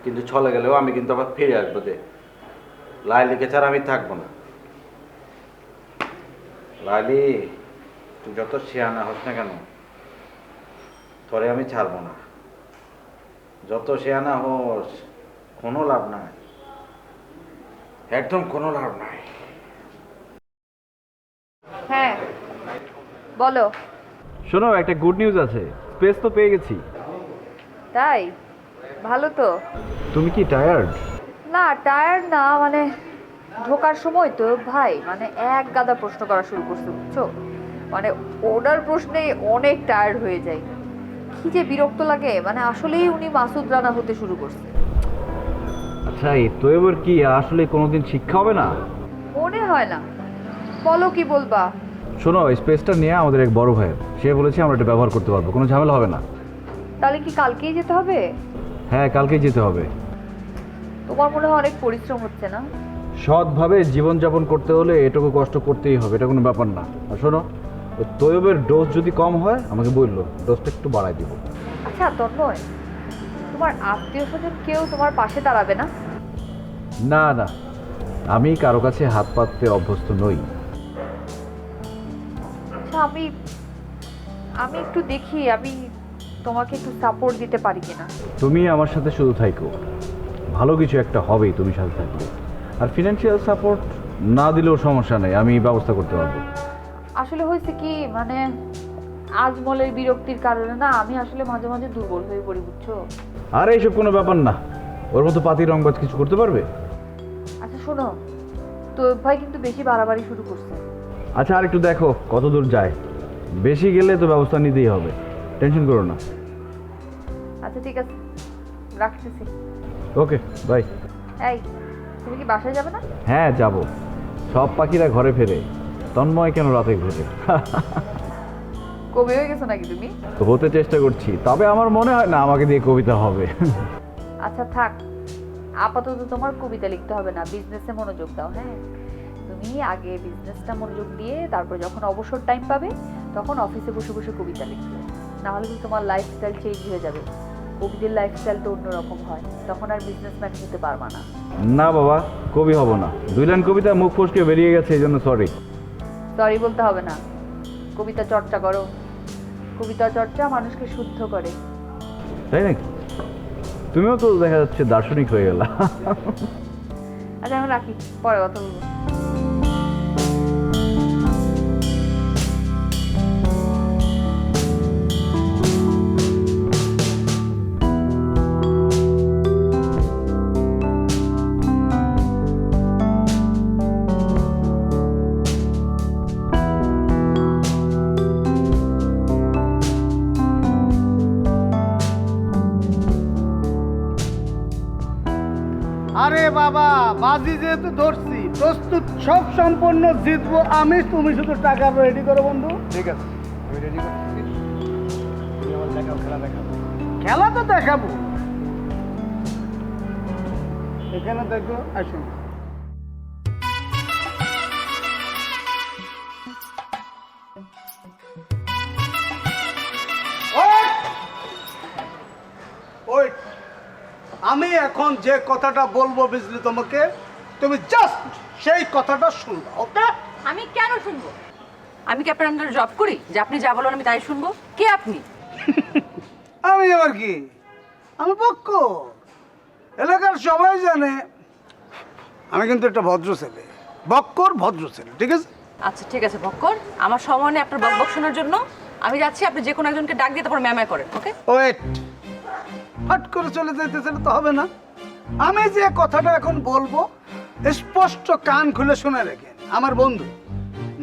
কিন্তু চলে গেলেও আমি কিন্তু আবার ফিরে আসবো যে, লাইলিকে ছাড়া আমি থাকবো না। লাইলি তুই যত শেয়ানা হোস না কেন, তোরে আমি ছাড়বো না। যত শেয়ানা হোস কোনো লাভ নাই, একদম কোনো লাভ নাই। হ্যাঁ বলো। শোনো, একটা গুড নিউজ আছে, স্পেস তো পেয়ে গেছি। তাই? ভালো তো। তুমি কি টায়ার্ড? না টায়ার্ড না, মানে ঢোকার সময় তো ভাই মানে এক গাদা প্রশ্ন করা শুরু করছে বুঝছো, মানে ওনার প্রশ্নে অনেক টায়ার্ড হয়ে যায়, কি যে বিরক্ত লাগে, মানে আসলেই উনি মাসুদ রানা হতে শুরু করছে। আচ্ছা এই তো এবার কি আসলে কোনোদিন শিক্ষা হবে না? মনে হয় না। বলো কি বলবা? শোনো, স্পেসটা নিয়ে আমাদের এক বড় ভাইয়ের, সে বলেছে আমরা এটা ব্যবহার করতে পারবো, কোনো ঝামেলা হবে না। তাহলে কি কালকেই যেতে হবে? হ্যাঁ কালকেই যেতে হবে। তোমার মনে হয় অনেক পরিশ্রম হচ্ছে না? সৎভাবে জীবনযাপন করতে হলে এটুকু কষ্ট করতেই হবে, এটা কোনো ব্যাপার না। আর শোনো, ওই তৈবের ডোজ যদি কম হয় আমাকে বললো, ডোজটা একটু বাড়াই দিব। আচ্ছা তন্ময়, তোমার আত্মীয় স্বজন কেউ তোমার পাশে দাঁড়াবে না? না না, আমি কারো কাছে হাত পাততে অভ্যস্ত নই। আচ্ছা, আমি একটু দেখি আমি তোমাকে একটু সাপোর্ট দিতে পারি কিনা। তুমি আমার সাথে শুধু থাইকো, ভালো কিছু একটা হবেই তুমি সাথে থাকলে। আর ফিনান্সিয়াল সাপোর্ট না দিলেও সমস্যা নেই, আমি ব্যবস্থা করতে পারবো। আসলে হয়েছে কি মানে আজমলের বিরক্তির কারণে না আমি আসলে মাঝে মাঝে দুর্বল হয়ে পড়ি, বুঝছো? আর এইসব কোনো ব্যাপার না, ওর মতো পাতি রংবাজ কিছু করতে পারবে? আচ্ছা শোনো, তো ভাই কিন্তু বেশি বাড়াবাড়ি শুরু করছে। আচ্ছা আর একটু দেখো কত দূর যায়, বেশি গেলে তো ব্যবস্থা নিতেই হবে, টেনশন করো না। আচ্ছা ঠিক আছে, রাখতেছি। Okay bye. এই তুমি কি বাসায় যাবে না? হ্যাঁ যাব, সব পাখিরা ঘরে ফেরে, তন্ময় কেন রাতে ঘুরে? কবি হয়ে গেছো নাকি তুমি? হতে চেষ্টা করছি, তবে আমার মনে হয় না আমাকে দিয়ে কবিতা হবে। আচ্ছা থাক, আপাতত তোমার কবিতা লিখতে হবে না, বিজনেসে মনোযোগ দাও। হ্যাঁ, তুমি আগে বিজনেসটা মনোযোগ দিয়ে তারপর যখন অবসর টাইম পাবে তখন অফিসে বসে বসে কবিতা লিখবে, না হলে কিন্তু তোমার লাইফস্টাইল চেঞ্জ হয়ে যাবে। কবিদের লাইফস্টাইল তো অন্যরকম হয়, তখন আর বিজনেসম্যান হতে পারবা না। না বাবা, কবি হব না। 2 লাইন কবিতা মুখ ফসকে বেরিয়ে গেছে, এই জন্য সরি। সরি বলতে হবে না, কবিতা চর্চা করো। কবিতা চর্চা মানুষকে শুদ্ধ করে। তাই নাকি? তুমিও তো দেখা যাচ্ছে দার্শনিক হয়ে গেলা। আচ্ছা এখন রাখি, পরে কথা বলবো। আরে বাবা, বাজি যেহেতু ধরছি, প্রস্তুত সব সম্পন্ন, জিতবো আমি, তুমি শুধু টাকা রেডি করো বন্ধু। ঠিক আছে, আমি রেডি করতেছি, তুমি আমার দেখাও, খেলা দেখাও। খেলা তো দেখাবো, এখানে দেখো, আসুন। ওই আমি এখন যে কথাটা বলবো বুঝলি তোমাকে, তুমি জাস্ট সেই কথাটা শুনবা, ওকে? আমি কেন শুনবো? আমি কি আপনার আন্ডারে জব করি যে আপনি যা বলেন আমি তাই শুনবো? কে আপনি? আমি আবার কি, আমি পক্ষ, এলাকার সবাই জানে আমি কিন্তু একটা ভদ্র ছেলে, বক্কর ভদ্র ছেলে, ঠিক আছে? আচ্ছা ঠিক আছে বক্কর, আমার সময় নেই আপনার বকবক শোনার জন্য। আমি যাচ্ছি, আপনি যে কোনো একজনকে ডাক দিয়ে তারপর ম্যামায় করেন, ওকে? ওয়েট, হট করে চলে যেতে তো হবে না। আমি যে কথাটা এখন বলবো স্পষ্ট কান খুলে শুনে রেখেন, আমার বন্ধু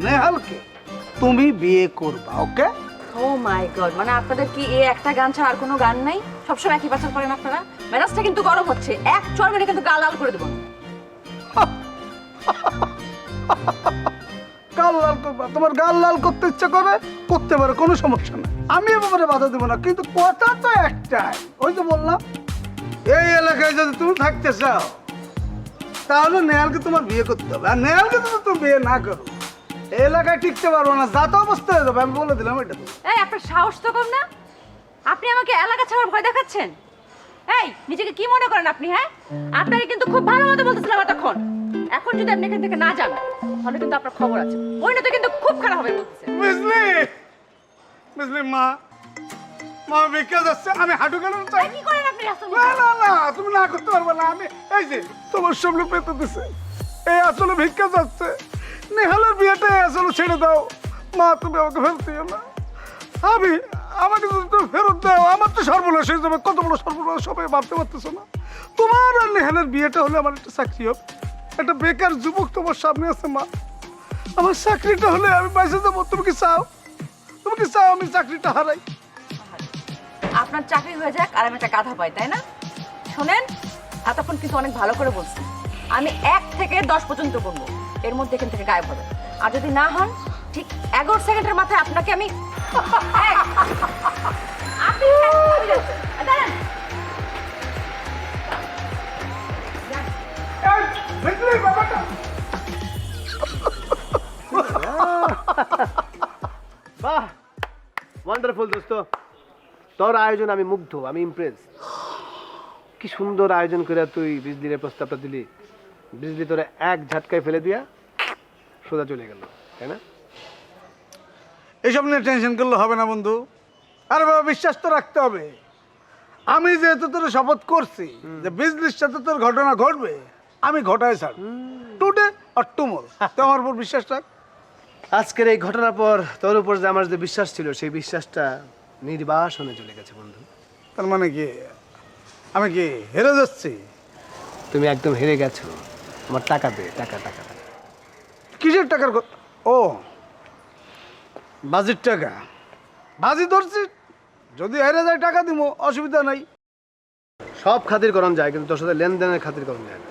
নেহালকে তুমি বিয়ে করবা, ওকে? ও মাই গড, মানে আপনাদের কি এই একটা গান ছাড়া আর কোনো গান নাই? সবসময় একই বাচ্চা করেন আপনারা? মেজাজটা কিন্তু গরম হচ্ছে, এক চড় মেরে কিন্তু গাল লাল করে দেবো। গাল লাল করবা? তোমার গাল লাল করতে ইচ্ছা করে করতে পারো, কোনো সমস্যা নেই, আমি এ ব্যাপারে বাধা দেবো না, কিন্তু কথা তো একটাই, ওই তো বললাম এই এলাকায় যদি তুমি থাকতে চাও তাহলে নেহালকে তোমার বিয়ে করতে হবে, আর নেহালকে যদি তুমি বিয়ে না করো এই এলাকায় টিকতে পারবো না, যাতে অবস্থা হয়ে যাবে, আমি বলে দিলাম এটা। তো এই আপনার সাহস তো কম না, আপনি আমাকে এলাকা ছাড়ার ভয় দেখাচ্ছেন। এই নিজেকে কি মনে করেন আপনি? হ্যাঁ, আপনাকে কিন্তু খুব ভালো মতো বলতেছিলাম এতক্ষণ। এখন যদি আপনি এখান থেকে না যান তাহলে কিন্তু আপনার খবর আছে, ওই না তো কিন্তু খুব খারাপ হবে বলতেছে। বুঝলি বুঝলি মা, মা ভিক্ষা যাচ্ছে, আমি হাঁটু কেন চাই? কি করেন আপনি রাস্তা? না না না, তুমি না করতে পারবে না, আমি এই যে তোমার সামনে পেতে দিছে, এই আসলে ভিক্ষা যাচ্ছে, নেহালের বিয়েটা আসলে ছেড়ে দাও মা, তুমি আমাকে ফেরত দিও না, আমাকে যদি তুমি ফেরত দাও আমার তো সর্বনাশ হয়ে যাবে, কত বড় সর্বনাশ সবাই ভাবতে পারতেছো না। তোমার আর নেহালের বিয়েটা হলে আমার একটা চাকরি হবে, একটা বেকার যুবক তোমার সামনে আছে মা, আমার চাকরিটা হলে আমি বাইসে যাবো, তুমি কি চাও? তুমি কি চাও আমি চাকরিটা হারাই? আপনার চাকরি হয়ে যাক আর আমি একটা গাধা পাই, তাই না? শোনেন, এতক্ষণ কিন্তু অনেক ভালো করে বলছি, আমি 1 থেকে 10 পর্যন্ত গুনবো, এর মধ্যে এখান থেকে গায়েব হবে, আর যদি না হন ঠিক 11 সেকেন্ডের মাথায় আপনাকে আমি আপনি দাঁড়ান। বাহ, ওয়ান্ডারফুল দোস্ত, তোর আয়োজন আমি মুগ্ধ, আমি ইমপ্রেস। কি সুন্দর আয়োজন করে তুই বিজলির প্রস্তাবটা দিলি, বিজলি তোরে এক ঝাটকায় ফেলে দিয়া সোজা চলে গেল, তাই না? এসব নিয়ে টেনশন করলে হবে না বন্ধু। আরে বাবা, বিশ্বাস তো রাখতে হবে। আমি যেহেতু তোর শপথ করছি যে বিজলির সাথে তোর ঘটনা ঘটবে, আমি ঘটাই ছাড়, টুডে আর টুমোর। তো আমার উপর বিশ্বাস রাখ। আজকের এই ঘটনার পর তোর উপর যে আমার যে বিশ্বাস ছিল, সেই বিশ্বাসটা নির্বাসনে চলে গেছে বন্ধু। তার মানে কি আমি কি হেরে যাচ্ছি? তুমি একদম হেরে গেছো। আমার টাকা দে, টাকা টাকা টাকা। কিসের টাকার কথা? ও, বাজির টাকা। বাজি ধরছি, যদি হেরে যায় টাকা দিব, অসুবিধা নাই। সব খাতির করণ যায়, কিন্তু তোর সাথে লেনদেনের খাতির করণ যায় না।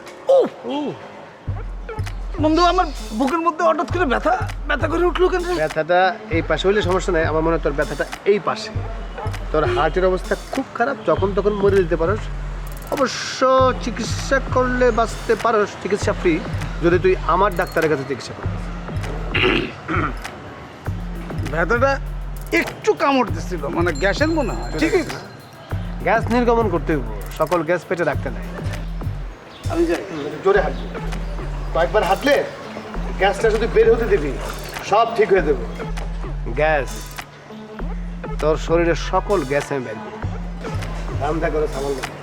বন্ধু, আমার বুকের মধ্যে হঠাৎ করে ব্যথা ব্যথা করে উঠলো কেন? ব্যথাটা এই পাশে হইলে সমস্যা নাই, আমার মনে হয় তোর ব্যথাটা এই পাশে। তোর হার্টের অবস্থা খুব খারাপ, যখন তখন মরে দিতে পারোস। অবশ্য চিকিৎসা করলে বাঁচতে পারোস, চিকিৎসা ফ্রি, যদি তুই আমার ডাক্তারের কাছে চিকিৎসা করিস। ব্যথাটা একটু কামড় দিচ্ছিল, মানে গ্যাসের মনে হয়। ঠিক আছে, গ্যাস নির্গমন করতে হইব, সকল গ্যাস পেটে রাখতে নাই। আমি যাই। জোরে হাঁটবি, কয়েকবার হাঁটলে গ্যাসটা যদি বের হতে দিবি, সব ঠিক হয়ে যাবে। গ্যাস, তোর শরীরের সকল গ্যাস আমি বের করবো। ধান্দা করে সামাল দেবো।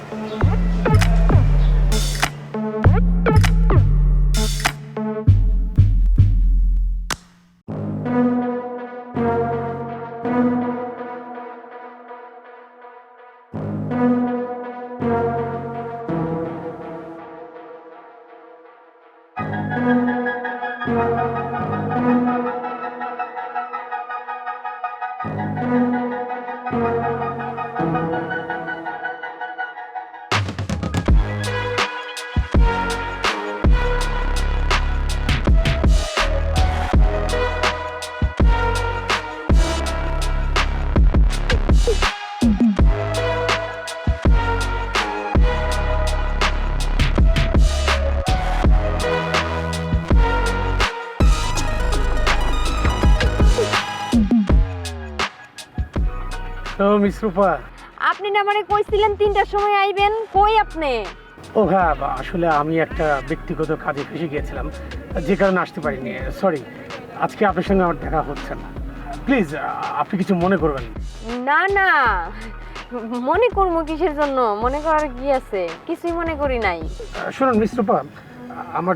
তো মিস রূপা, আপনি না মানে কইছিলেন 3টার সময় আইবেন, কই আপনি? ও হ্যাঁ, আসলে আমি একটা ব্যক্তিগত কাজে ফেসে গিয়েছিলাম, যে কারণে আসতে পারিনি। সরি, আজকে আপনার সঙ্গে আমার দেখা হচ্ছে না। প্লিজ, আপনি কিছু মনে করবেন না। না না, মনে করবো কিসের জন্য? মনে করার কি আছে? কিছুই মনে করি নাই। শুনুন মিস রূপা, আমার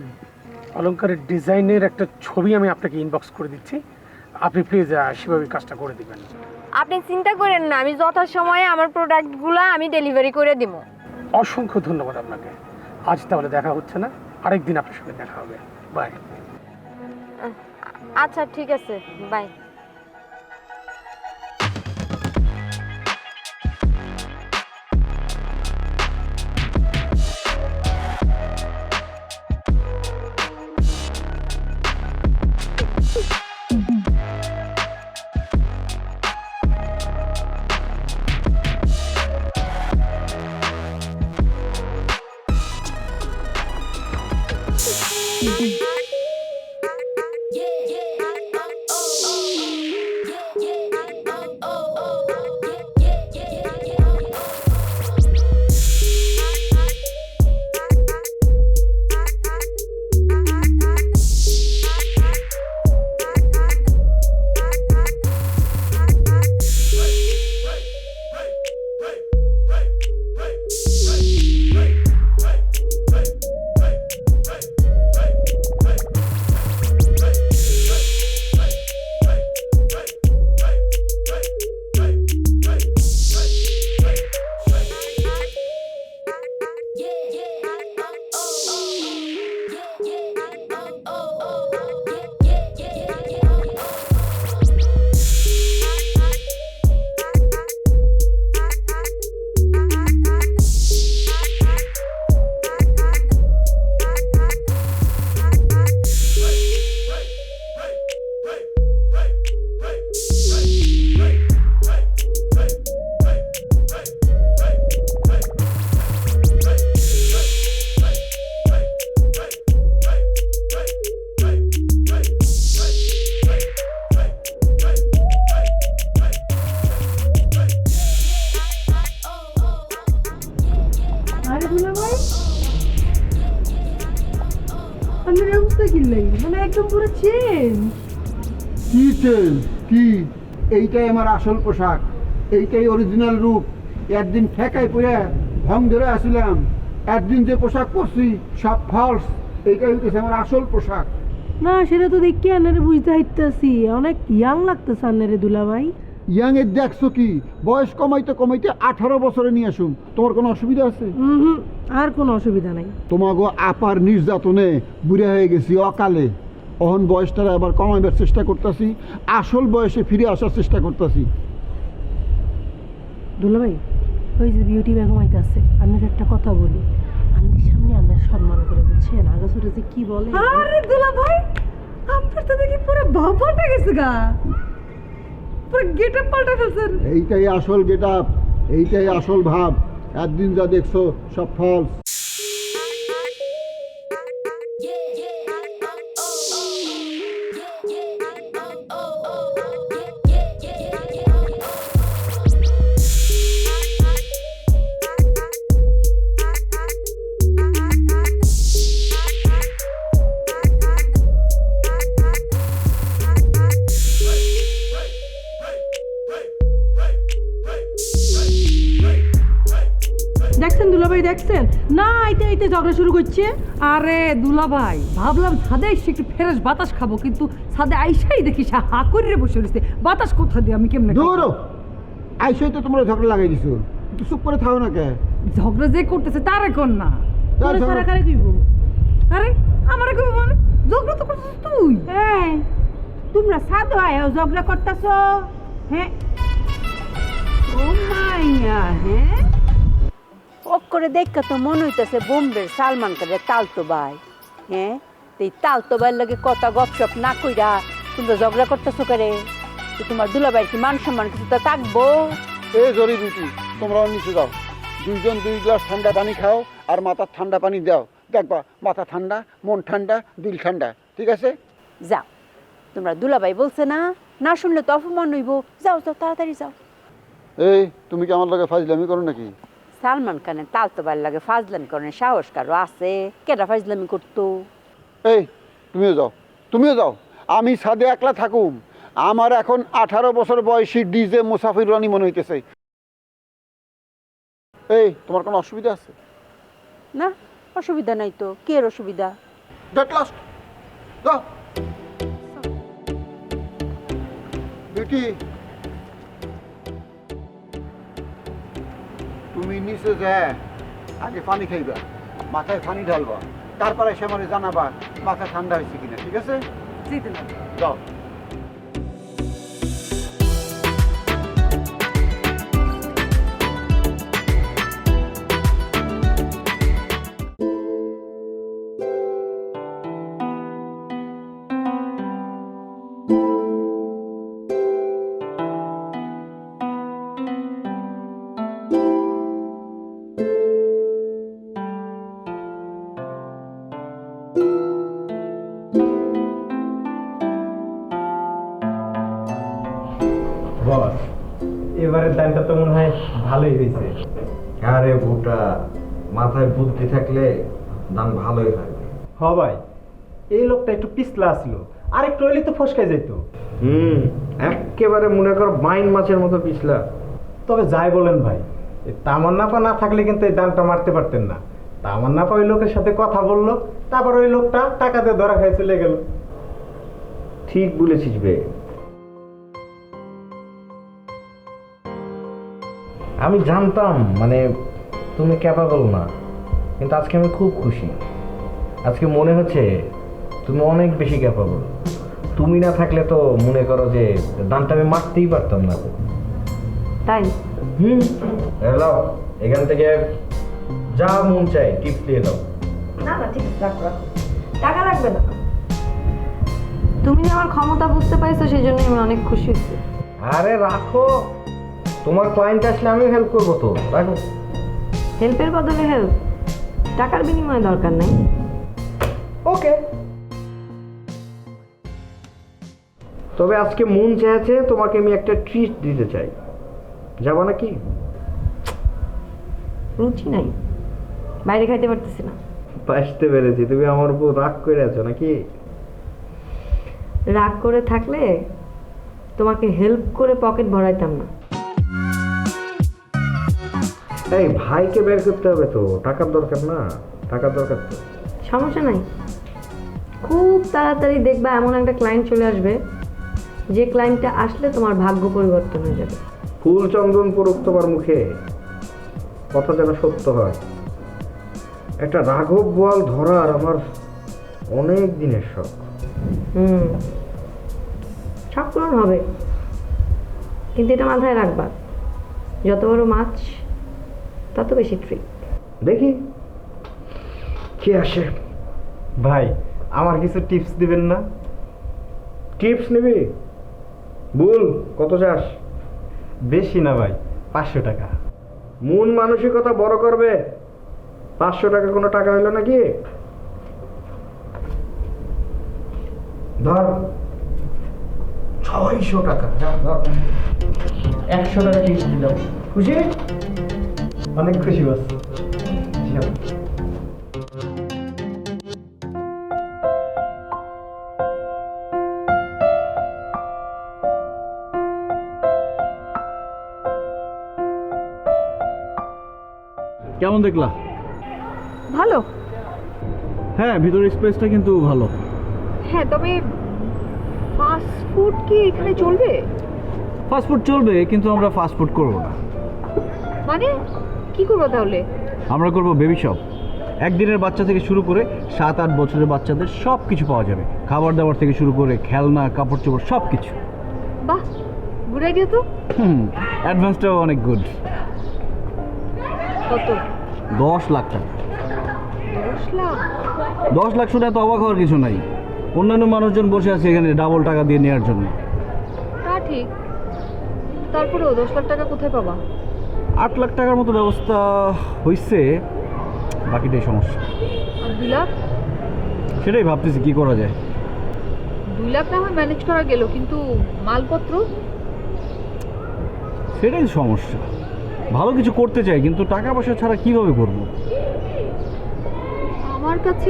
অলংকারের ডিজাইনের একটা ছবি আমি আপনাকে ইনবক্স করে দিচ্ছি, আপনি প্লিজ সেভাবে কাজটা করে দিবেন। আপনি চিন্তা করেন না, আমি যথাসময়ে আমার প্রোডাক্টগুলো আমি ডেলিভারি করে দিব। অসংখ্য ধন্যবাদ আপনাকে। আজ তাহলে দেখা হচ্ছে না, আরেকদিন আপনার সঙ্গে দেখা হবে। বাই। আচ্ছা ঠিক আছে, বাই। আমার অবস্থা কি লাগে মানে একদম পুরো চেঞ্জ। কি চেঞ্জ কি? এইটাই আমার আসল পোশাক, এইটাই অরিজিনাল রূপ। একদিন ঠেকাই পড়ে ভং ধরে আসিলাম, একদিন যে পোশাক পরছি সব ফলস। এইটাই হইতেছে আমার আসল পোশাক। না সেটা তো দেখি আনারে বুঝতে হাইতেছি, অনেক ইয়াং লাগতেছে আনারে দুলা ভাই। ইয়াং এর দেখছো কি? বয়স কমাইতে কমাইতে 18 বছরে নিয়ে আসুন। তোমার কোনো অসুবিধা আছে? আর কোনো অসুবিধা নাই। তোমাগো আপার নির্যাতনে বুড়া হয়ে গেছি অকালে। অহন বয়সটা আবার কমাইবার চেষ্টা করতেছি, আসল বয়সে ফিরে আসার চেষ্টা করতেছি। দুলা ভাই ওই যে বিউটি বেগম আইতাছে, আপনার একটা কথা বলি, আপনার সামনে আপনার সম্মান করে বুঝছেন, আগে ছোট যে কি বলে। আরে দুলা ভাই আপনার তো দেখি পুরো ভাব পাল্টে গেছে গা, পুরো গেটআপ পাল্টে ফেলছেন। এইটাই আসল গেটআপ, এইটাই আসল ভাব। একদিন যা দেখছো সব ফলস। দেখছেন দুলাভাই দেখছেন না, আইতে আইতে ঝগড়া শুরু করছে। আরে দুলাভাই ভাবলাম ছাদে এসে একটু ফ্রেশ বাতাস খাবো, কিন্তু ছাদে আইসাই দেখি সে হা করে বসে রয়েছে, বাতাস কোথা দিয়ে আমি কেমনে খাবো? দূর আইসই তো তোমরা ঝগড়া লাগাই দিছো, একটু চুপ করে থাও না কে? ঝগড়া যে করতেছে তারে কর না, তার ঝগড়া- কারে কারে কইব? আরে আমারে কইব মানে ঝগড়া তো করছিস তুই। এই তোমরা সাধু আয়ো ঝগড়া করতেছো? হ্যাঁ ও মাইয়া, হ্যাঁ ওক করে দেখা তো মনে হইতেছে বোম্বের সালমান খানের তালতো ভাই। হ্যাঁ এই তালতো ভাইয়ের লগে কথা গপসপ না কইরা তোমরা ঝগড়া করতেছো করে? তো তোমার দুলাভাইয়ের কি মান সম্মান কিছু তো থাকবো? এই জরি বিউটি, তোমরাও নিচে যাও, দুইজন 2 গ্লাস ঠান্ডা পানি খাও আর মাথার ঠান্ডা পানি দাও, দেখবা মাথা ঠান্ডা, মন ঠান্ডা, দিল ঠান্ডা। ঠিক আছে? যাও, তোমরা দুলাভাই বলছে না, না শুনলে তো অপমান হইব। যাও যাও তাড়াতাড়ি যাও। এই তুমি কি আমার লগে ফাজলামি করো নাকি? সালমান খানের তালতো ভাইয়ের লাগে ফাজলামি করার সাহস কারো আছে? কেটা ফাজলামি করতো? এই তুমিও যাও, তুমিও যাও। আমি ছাদে একলা থাকুম, আমার এখন 18 বছর বয়সী ডিজে মুসাফির রানী মনে হইতেছে। এই তোমার কোনো অসুবিধা আছে? না অসুবিধা নাই তো, কি এর অসুবিধা? গেট লাস্ট যাও। বিউটি তুমি নিচে যা, আগে পানি খাইবা, মাথায় পানি ঢালবা, তারপরে সে মানে জানাবা মাথা ঠান্ডা হয়েছে কিনা। ঠিক আছে? যাও। বস এবারের দানটা তো মনে হয় ভালোই হয়েছে। আরে ভুটা, মাথায় বুদ্ধি থাকলে দাম ভালোই হয়। হ ভাই, এই লোকটা একটু পিছলা আসলো, আর একটু হইলে তো ফসকাই যেত। একেবারে মনে করো বাইন মাছের মতো পিছলা। তবে যাই বলেন ভাই, এই তামান্নাপা না থাকলে কিন্তু এই দানটা মারতে পারতেন না। তামান্নাপা ওই লোকের সাথে কথা বললো, তারপর ওই লোকটা টাকা দিয়ে ধরা খাই চলে গেল। ঠিক বলেছিস বে। আমি জানতাম মানে তুমি ক্যাপাবল না, কিন্তু আজকে আমি খুব খুশি। আজকে মনে হচ্ছে তুমি অনেক বেশি ক্যাপাবল। তুমি না থাকলে তো মনে করো যে দানটা আমি মারতেই পারতাম না। তাই হ্যালো, এখান থেকে যা মন চাই টিপস দিয়ে দাও। না না ঠিক আছে, রাখো রাখো, টাকা লাগবে না। তুমি যে আমার ক্ষমতা বুঝতে পারছো সেই জন্য আমি অনেক খুশি হয়েছি। আরে রাখো, তোমার ক্লায়েন্ট আসলে আমি হেল্প করবো তো, রাখো। হেল্পের বদলে হেল্প, টাকার বিনিময়ে দরকার নাই। ওকে, তবে আজকে মন চেয়েছে তোমাকে আমি একটা ট্রিট দিতে চাই, যাবো নাকি? রুচি নাই, বাইরে খাইতে পারতেছি না। বাঁচতে পেরেছি। তুমি আমার উপর রাগ করে আছো নাকি? রাগ করে থাকলে তোমাকে হেল্প করে পকেট ভরাইতাম না। এই ভাইকে বের করতে হবে তো, টাকার দরকার না? টাকার দরকার তো। সমস্যা নাই, খুব তাড়াতাড়ি দেখবা এমন একটা ক্লায়েন্ট চলে আসবে যে ক্লায়েন্টটা আসলে তোমার ভাগ্য পরিবর্তন হয়ে যাবে। ফুল চন্দন পড়ুক তোমার মুখে, কথা যেন সত্য হয়। একটা রাঘব বোয়াল ধরার আমার অনেক দিনের শখ। সব পূরণ হবে, কিন্তু এটা মাথায় রাখবা, যত বড় মাছ তত বেশি ট্রিক। দেখি কি আসে। ভাই আমার কিছু টিপস দিবেন না? টিপস নিবি? বল কত চাস? বেশি না ভাই, 500 টাকা। মন মানসিকতা বড় করবে, 500 টাকা কোনো টাকা হইলো নাকি? ধর 600 টাকা। যা ধর, 100 টাকা টিপস দিলাম। খুশি? অনেক খুশি বাস। কেমন দেখলা? ভালো। হ্যাঁ, ভিতরের স্পেসটা কিন্তু ভালো। হ্যাঁ, তবে ফাস্ট ফুড কি এখানে চলবে? ফাস্টফুড চলবে, কিন্তু আমরা ফাস্টফুড করবো না। মানে কি করবো তাহলে? আমরা করব বেবি শপ। একদিনের বাচ্চা থেকে শুরু করে 7-8 বছরের বাচ্চাদের সব কিছু পাওয়া যাবে। খাবার দাবার থেকে শুরু করে খেলনা, কাপড় চোপড় সব কিছু। বাহ, গুড আইডিয়া তো। অ্যাডভান্সটাও অনেক গুড। কত? 10 লাখ টাকা। 10 লাখ? 10 লাখ শুনে এত অবাক হওয়ার কিছু নাই। অন্যান্য মানুষজন বসে আছে এখানে ডাবল টাকা দিয়ে নেওয়ার জন্য। তা ঠিক, তারপরেও 10 লাখ টাকা কোথায় পাবা? 8 লাখ টাকার মতো ব্যবস্থা হয়েছে, বাকিটাই সমস্যা। আর 2 লাখ? সেটাই ভাবতেছি কি করা যায়। 2 লাখ না হয় ম্যানেজ করা গেল, কিন্তু মালপত্র? সেটাই সমস্যা। ভালো কিছু করতে চাই, কিন্তু টাকা পয়সা ছাড়া কিভাবে করব? আমার কাছে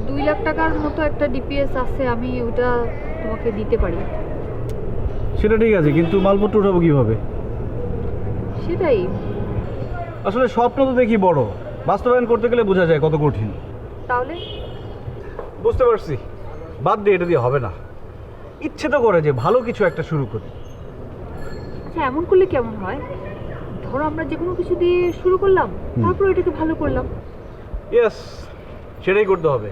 2 লাখ টাকার মতো একটা ডিপিএস আছে, আমি ওটা তোমাকে দিতে পারি। সেটা ঠিক আছে, কিন্তু মালপত্র উঠাবো কিভাবে? সেটাই। আসলে স্বপ্ন তো দেখি বড়, বাস্তবায়ন করতে গেলে বোঝা যায় কত কঠিন। তাহলে? বুঝতে পারছি, বাদ দিয়ে এটা দিয়ে হবে না। ইচ্ছে তো করে যে ভালো কিছু একটা শুরু করি। আচ্ছা, এমন করলে কেমন হয়? ধরো আমরা যে কোনো কিছু দিয়ে শুরু করলাম, তারপর এটাকে ভালো করলাম। ইয়েস, সেটাই করতে হবে।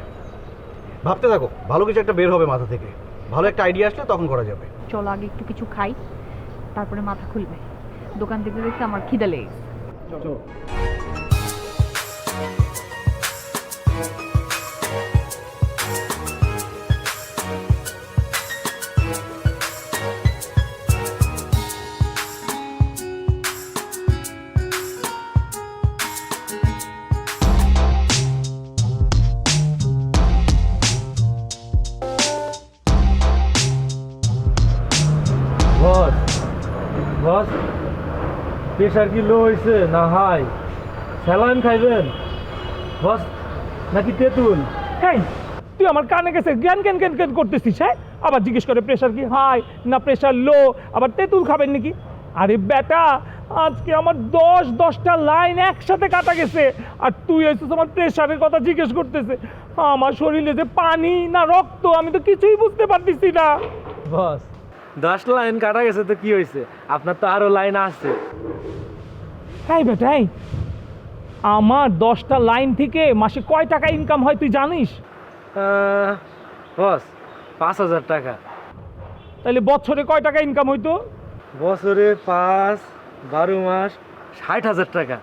ভাবতে থাকো, ভালো কিছু একটা বের হবে মাথা থেকে। ভালো একটা আইডিয়া আসলে তখন করা যাবে। চলো আগে একটু কিছু খাই, তারপরে মাথা খুলবে। দোকান দেখতে দেখতে আমার খিদা লেগে গেছে। চলো। বস বস, প্রেশার কি লো হয়েছে না হাই? স্যালাইন খাইবেন বস নাকি তেঁতুল? এই তুই আমার কানে গেছে জ্ঞান জ্ঞান জ্ঞান জ্ঞান করতেছিস, হ্যাঁ? আবার জিজ্ঞেস করে প্রেশার কি হাই না প্রেশার লো, আবার তেঁতুল খাবেন নাকি? আরে বেটা, আজকে আমার 10টা লাইন একসাথে কাটা গেছে, আর তুই এসেছিস আমার প্রেশারের কথা জিজ্ঞেস করতেছে। আমার শরীরে যে পানি না রক্ত, আমি তো কিছুই বুঝতে পারতেছি না। বস 10 লাইন কাটা গেছে তো কি হয়েছে? আপনার তো আরো লাইন আছে। এই বেটা, এই আমার 10টা লাইন থেকে মাসে কয় টাকা ইনকাম হয় তুই জানিস? বস 5000 টাকা। তাহলে বছরে কয় টাকা ইনকাম হইতো? বছরে 5-12 মাস 60,000 টাকা।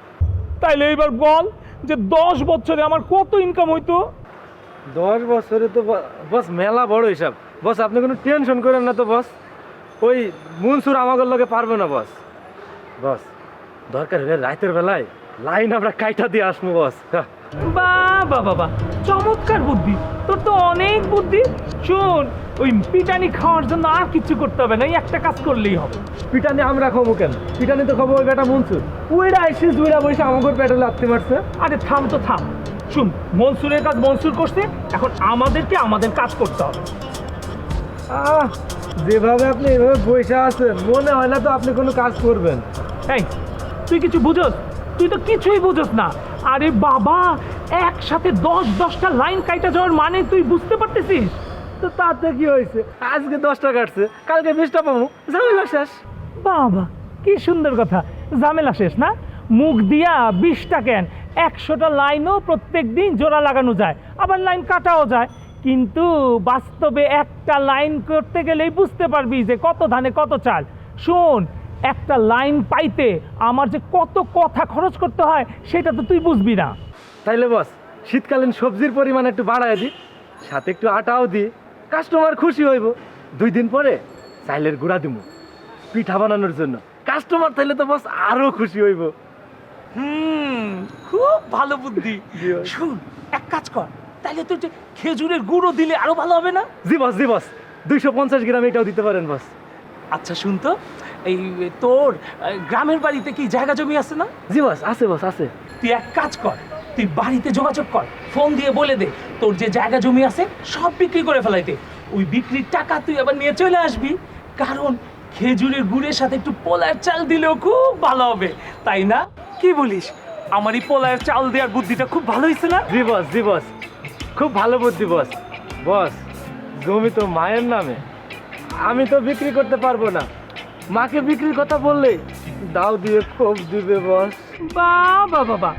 তাইলে এবার বল যে 10 বছরে আমার কত ইনকাম হইতো? 10 বছরে তো বস মেলা বড় হিসাব। বস আপনি কোনো টেনশন করেন না তো বস, ওই মনসুর আমাদের লগে পারবে না বস। বস দরকার হলে রাতের বেলায় লাইন আমরা কাইটা দিয়ে আসবো বস। বাবা বাবা, চমৎকার বুদ্ধি তোর তো, অনেক বুদ্ধি। শোন, ওই পিটানি খাওয়ার জন্য আর কিছু করতে হবে না, এই একটা কাজ করলেই হবে। পিটানি আমরা খাবো কেন? পিটানি তো খাবো ওই বেটা মনসুর। ওইটা এসে দুইটা বসে আমাকে পেটে লাগতে পারছে। আরে থাম তো থাম, শুন, মনসুরের কাজ মনসুর করছে, এখন আমাদেরকে আমাদের কাজ করতে হবে। যেভাবে আপনি এভাবে বসে আছেন মনে হয় না তো আপনি কোনো কাজ করবেন। এই, তুই কিছু বুঝোস? তুই তো কিছুই বুঝোস না। আরে বাবা, একসাথে 10-10টা লাইন কাইটা যাওয়ার মানে তুই বুঝতে পারতেছিস? তো তাতে কি হয়েছে, আজকে 10টা কাটছে, কালকে 20টা পাবো, ঝামেলা শেষ। বাবা, কি সুন্দর কথা, ঝামেলা শেষ না? মুখ দিয়া 20টা কেন, 100টা লাইনও প্রত্যেক দিন জোড়া লাগানো যায়, আবার লাইন কাটাও যায়। কিন্তু বাস্তবে একটা লাইন করতে গেলেই বুঝতে পারবি যে কত ধানে কত চাল। শোন, একটা লাইন পাইতে আমার যে কত কথা খরচ করতে হয় সেটা তো তুই বুঝবি না। তাইলে বস, শীতকালীন সবজির পরিমাণ একটু বাড়ায় দিই, সাথে একটু আটাও দিই, কাস্টমার খুশি হইব। 2 দিন পরে চাইলের গুঁড়া দিব পিঠা বানানোর জন্য, কাস্টমার তাইলে তো বস আরো খুশি হইব। খুব ভালো বুদ্ধি। শুন, এক কাজ কর, তাহলে তুই যে খেজুরের গুঁড়ো দিলে আরো ভালো হবে না? জি বস, জি বস, 250 গ্রাম এটাও দিতে পারেন বস। আচ্ছা শুন তো, এই তোর গ্রামের বাড়িতে কি জায়গা জমি আছে না? জি বস, আছে বস, আছে। তুই এক কাজ কর, তুই বাড়িতে যোগাযোগ কর, ফোন দিয়ে বলে দে তোর যে জায়গা জমি আছে সব বিক্রি করে ফেলাইতে। ওই বিক্রির টাকা তুই আবার নিয়ে চলে আসবি, কারণ খেজুরের গুড়ের সাথে একটু পোলার চাল দিলেও খুব ভালো হবে, তাই না? কি বলিস? আমার এই পোলার চাল দেওয়ার বুদ্ধিটা খুব ভালো হয়েছে না? জি বস, জি বস, খুব ভালো বুদ্ধি বস। বস, জমি তো মায়ের নামে, আমি তো বিক্রি করতে পারবো না, মাকে বিক্রির কথা বললে দাও দিয়ে খুব দিবে বস। বাবা বাবা,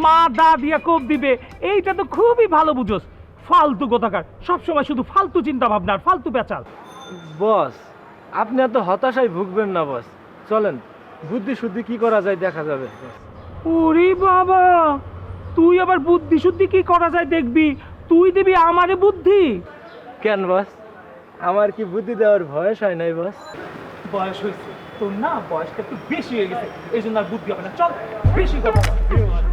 মা দা দিয়া কোপ দিবে, এইটা তো খুবই ভালো বুঝোস। ফালতু কথাকার, সবসময় শুধু ফালতু চিন্তা ভাবনা আর ফালতু পেঁচাল। বস, আপনি এত হতাশায় ভুগবেন না বস, চলেন বুদ্ধি শুদ্ধি কি করা যায় দেখা যাবে। ওরে বাবা, তুই আবার বুদ্ধি শুদ্ধি কি করা যায় দেখবি, তুই দিবি আমারে বুদ্ধি? কেন বস, আমার কি বুদ্ধি দেওয়ার বয়স হয় নাই বস? বয়স হয়েছে তোর না, বয়সটা একটু বেশি হয়ে গেছে, এই জন্য আর বুদ্ধি হবে না। চল, বেশি কথা বল।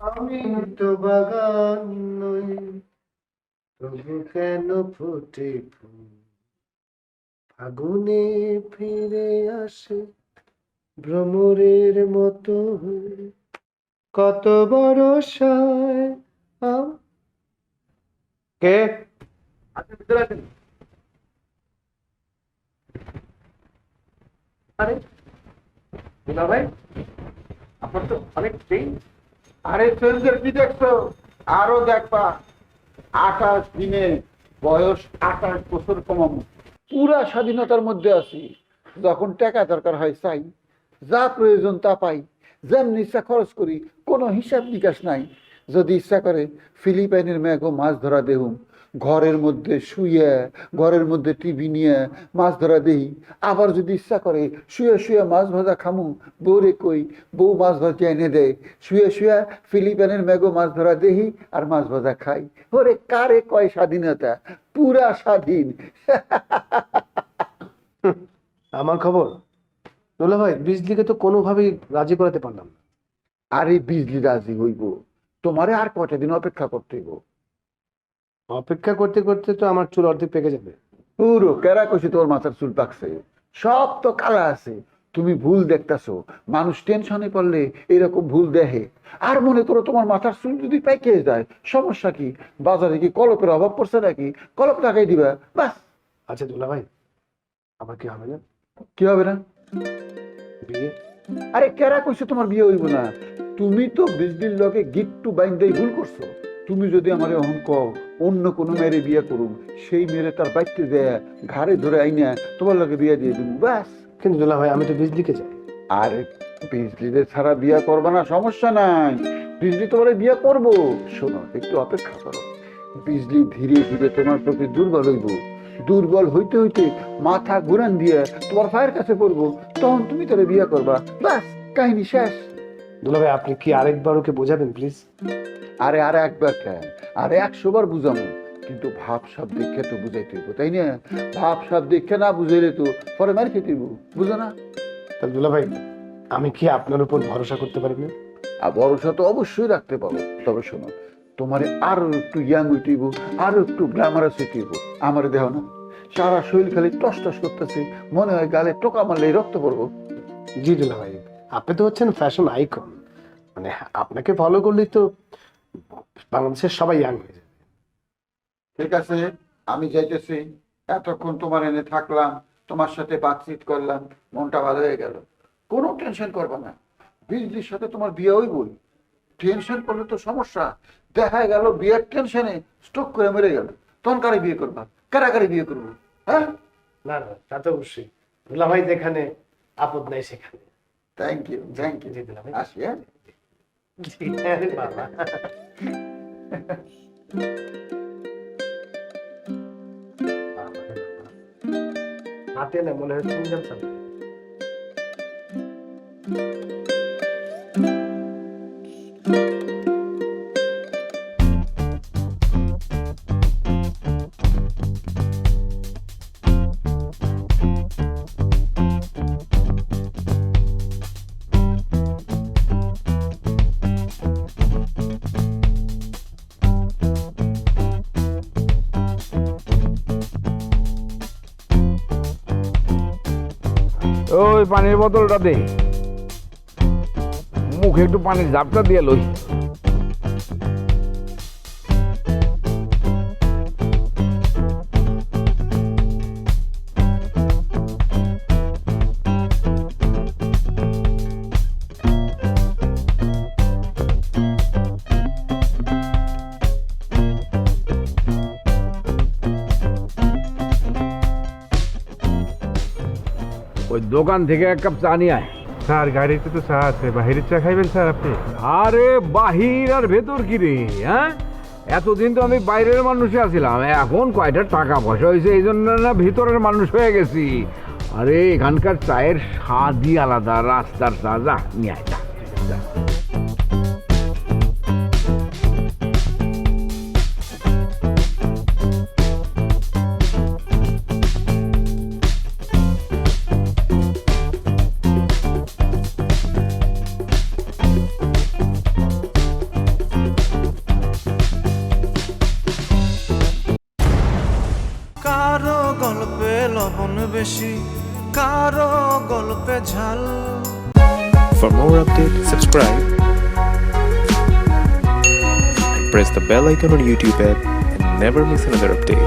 আমি তো বাগান নই, তবু কেন ফুটে ফুল, ফাগুনে ফিরে আসে ভ্রমরের মতো হয়ে, কত বড় সায় কে আরে দুলা ভাই, আপনার তো অনেক চেঞ্জ। আরে চেঞ্জের কি দেখছো? আরো দেখবা, 28 দিনে বয়স 28 বছর কমাবো, পুরা স্বাধীনতার মধ্যে আছি। যখন টাকা দরকার হয় চাই, যা প্রয়োজন তা পাই, যেমনি ইচ্ছা খরচ করি, কোনো হিসাব নিকাশ নাই। যদি ইচ্ছা করে ফিলিপাইনের মেঘও মাছ ধরা দেহুম, ঘরের মধ্যে শুয়ে ঘরের মধ্যে টিভি নিয়ে মাছ ধরা দেই। আবার যদি ইচ্ছা করে শুয়ে শুয়ে মাছ ভাজা খামু, বউরে কই, বউ মাছ ভাজা এনে দেয়, শুয়ে শুয়ে ফিলিপাইনের মেঘও মাছ ধরা দেহি আর মাছ ভাজা খাই। ওরে কারে কয় স্বাধীনতা, পুরা স্বাধীন। আমার খবর দুলা ভাই, বিজলিকে তো কোনোভাবেই রাজি করাতে পারলাম না। আরে বিজলি রাজি হইব, তোমারে আর কয়টা দিন অপেক্ষা করতে হইব। অপেক্ষা করতে করতে তো আমার চুল অর্ধেক পেকে যাবে। পুরো কেরা কইছে তোর মাথার চুল পাকছে? সব তো কালা আছে, তুমি ভুল দেখতেছো। মানুষ টেনশনে পড়লে এরকম ভুল দেখে। আর মনে করো তোমার মাথার চুল যদি পেকে যায়, সমস্যা কি? বাজারে কি কলপের অভাব পড়ছে নাকি? কলপ লাগাই দিবা, বাস। আচ্ছা দুলা ভাই, আমার কি হবে না? কি হবে না? বিয়ে? আরে কেরা কইছে তোমার বিয়ে হইব না? তুমি তো বিজলির লগে গিট্টু বাইন্দাই ভুল করছো। তুমি যদি আমার অহন কও অন্য কোনো মেয়েরে বিয়ে করুম, সেই মেয়েরে তার বাইতে দেয় ঘাড়ে ধরে আইনা তোমার লগে বিয়ে দিয়ে দিব, ব্যাস। কিন্তু দুলা ভাই, আমি তো বিজলিকে চাই। আরে বিজলিদের ছাড়া বিয়ে করবা না, সমস্যা নাই, বিজলি তোমার বিয়ে করবো। শোনো, একটু অপেক্ষা করো। বিজলি ধীরে ধীরে তোমার প্রতি দুর্বল হইব, দুর্বল হইতে হইতে মাথা ঘুরান দিয়ে তোমার পায়ের কাছে পড়বো, তখন তুমি তারে বিয়ে করবা, ব্যাস, কাহিনী শেষ। দুলা ভাই, আপনি কি আরেকবার ওকে বোঝাবেন প্লিজ? আরে আর একবার কেন, আরে 100 বার বুঝামো, কিন্তু ভাব সব দেখে তো বুঝাইতে হইব, তাই না? ভাব সব দেখে না বুঝাইলে তো পরে মার খেতে হইব, বুঝো না? তাহলে দুলা ভাই, আমি কি আপনার উপর ভরসা করতে পারি না? আর ভরসা তো অবশ্যই রাখতে পারো, তবে শোনো, তোমার আরো একটু ইয়াং হইতে হইব, আরো একটু গ্ল্যামারাস হইতে হইব। আমার দেহ না, সারা শরীর খালি টস টস করতেছে, মনে হয় গালে টোকা মারলেই রক্ত পড়বো। জি দুলা ভাই, আপনি তো হচ্ছেন ফ্যাশন আইকন, মানে আপনাকে ফলো করলেই তো বাংলাদেশের সবাই ইয়াং হয়ে যাবে। ঠিক আছে, আমি যাইতেছি। এতক্ষণ তোমার এনে থাকলাম, তোমার সাথে বাতচিত করলাম, মনটা ভালো হয়ে গেল। কোনো টেনশন করবে না, বিজলির সাথে তোমার বিয়ে হইবই। টেনশন করলে তো সমস্যা। দেখা গেল বিয়ের টেনশনে স্ট্রোক করে মেরে গেল, তখন কারে বিয়ে করবা? কারাকারি বিয়ে করবো? হ্যাঁ, না না, তা তো অবশ্যই। দুলা ভাই যেখানে আপদ নাই সেখানে। Thank you, thank you. জি দুলা ভাই। আসি, হ্যাঁ। জি, আরে বাবা। হাতে না মনে হয় চুনজাম চালায়। ওই পানির বোতলটা দে, মুখে একটু পানির ঝাপটা দিয়ে লই। ওই দোকান থেকে এক কাপ চা নিয়ে আয়। স্যার গাড়িতে তো চা আছে, বাহিরের চা খাইবেন স্যার আপনি? আরে বাহির আর ভেতর কি রে, হ্যাঁ? এতদিন তো আমি বাইরের মানুষ আছিলাম, এখন কয়টা টাকা পয়সা হয়েছে এই জন্য না ভিতরের মানুষ হয়ে গেছি। আরে এখানকার চায়ের স্বাদই আলাদা, রাস্তার চা। যা নিয়ে আয়, যা, যা। কারো গল্পে লবণ বেশি, কারো গল্পে ঝাল। For more updates, subscribe and press the bell icon on YouTube app and never miss another update.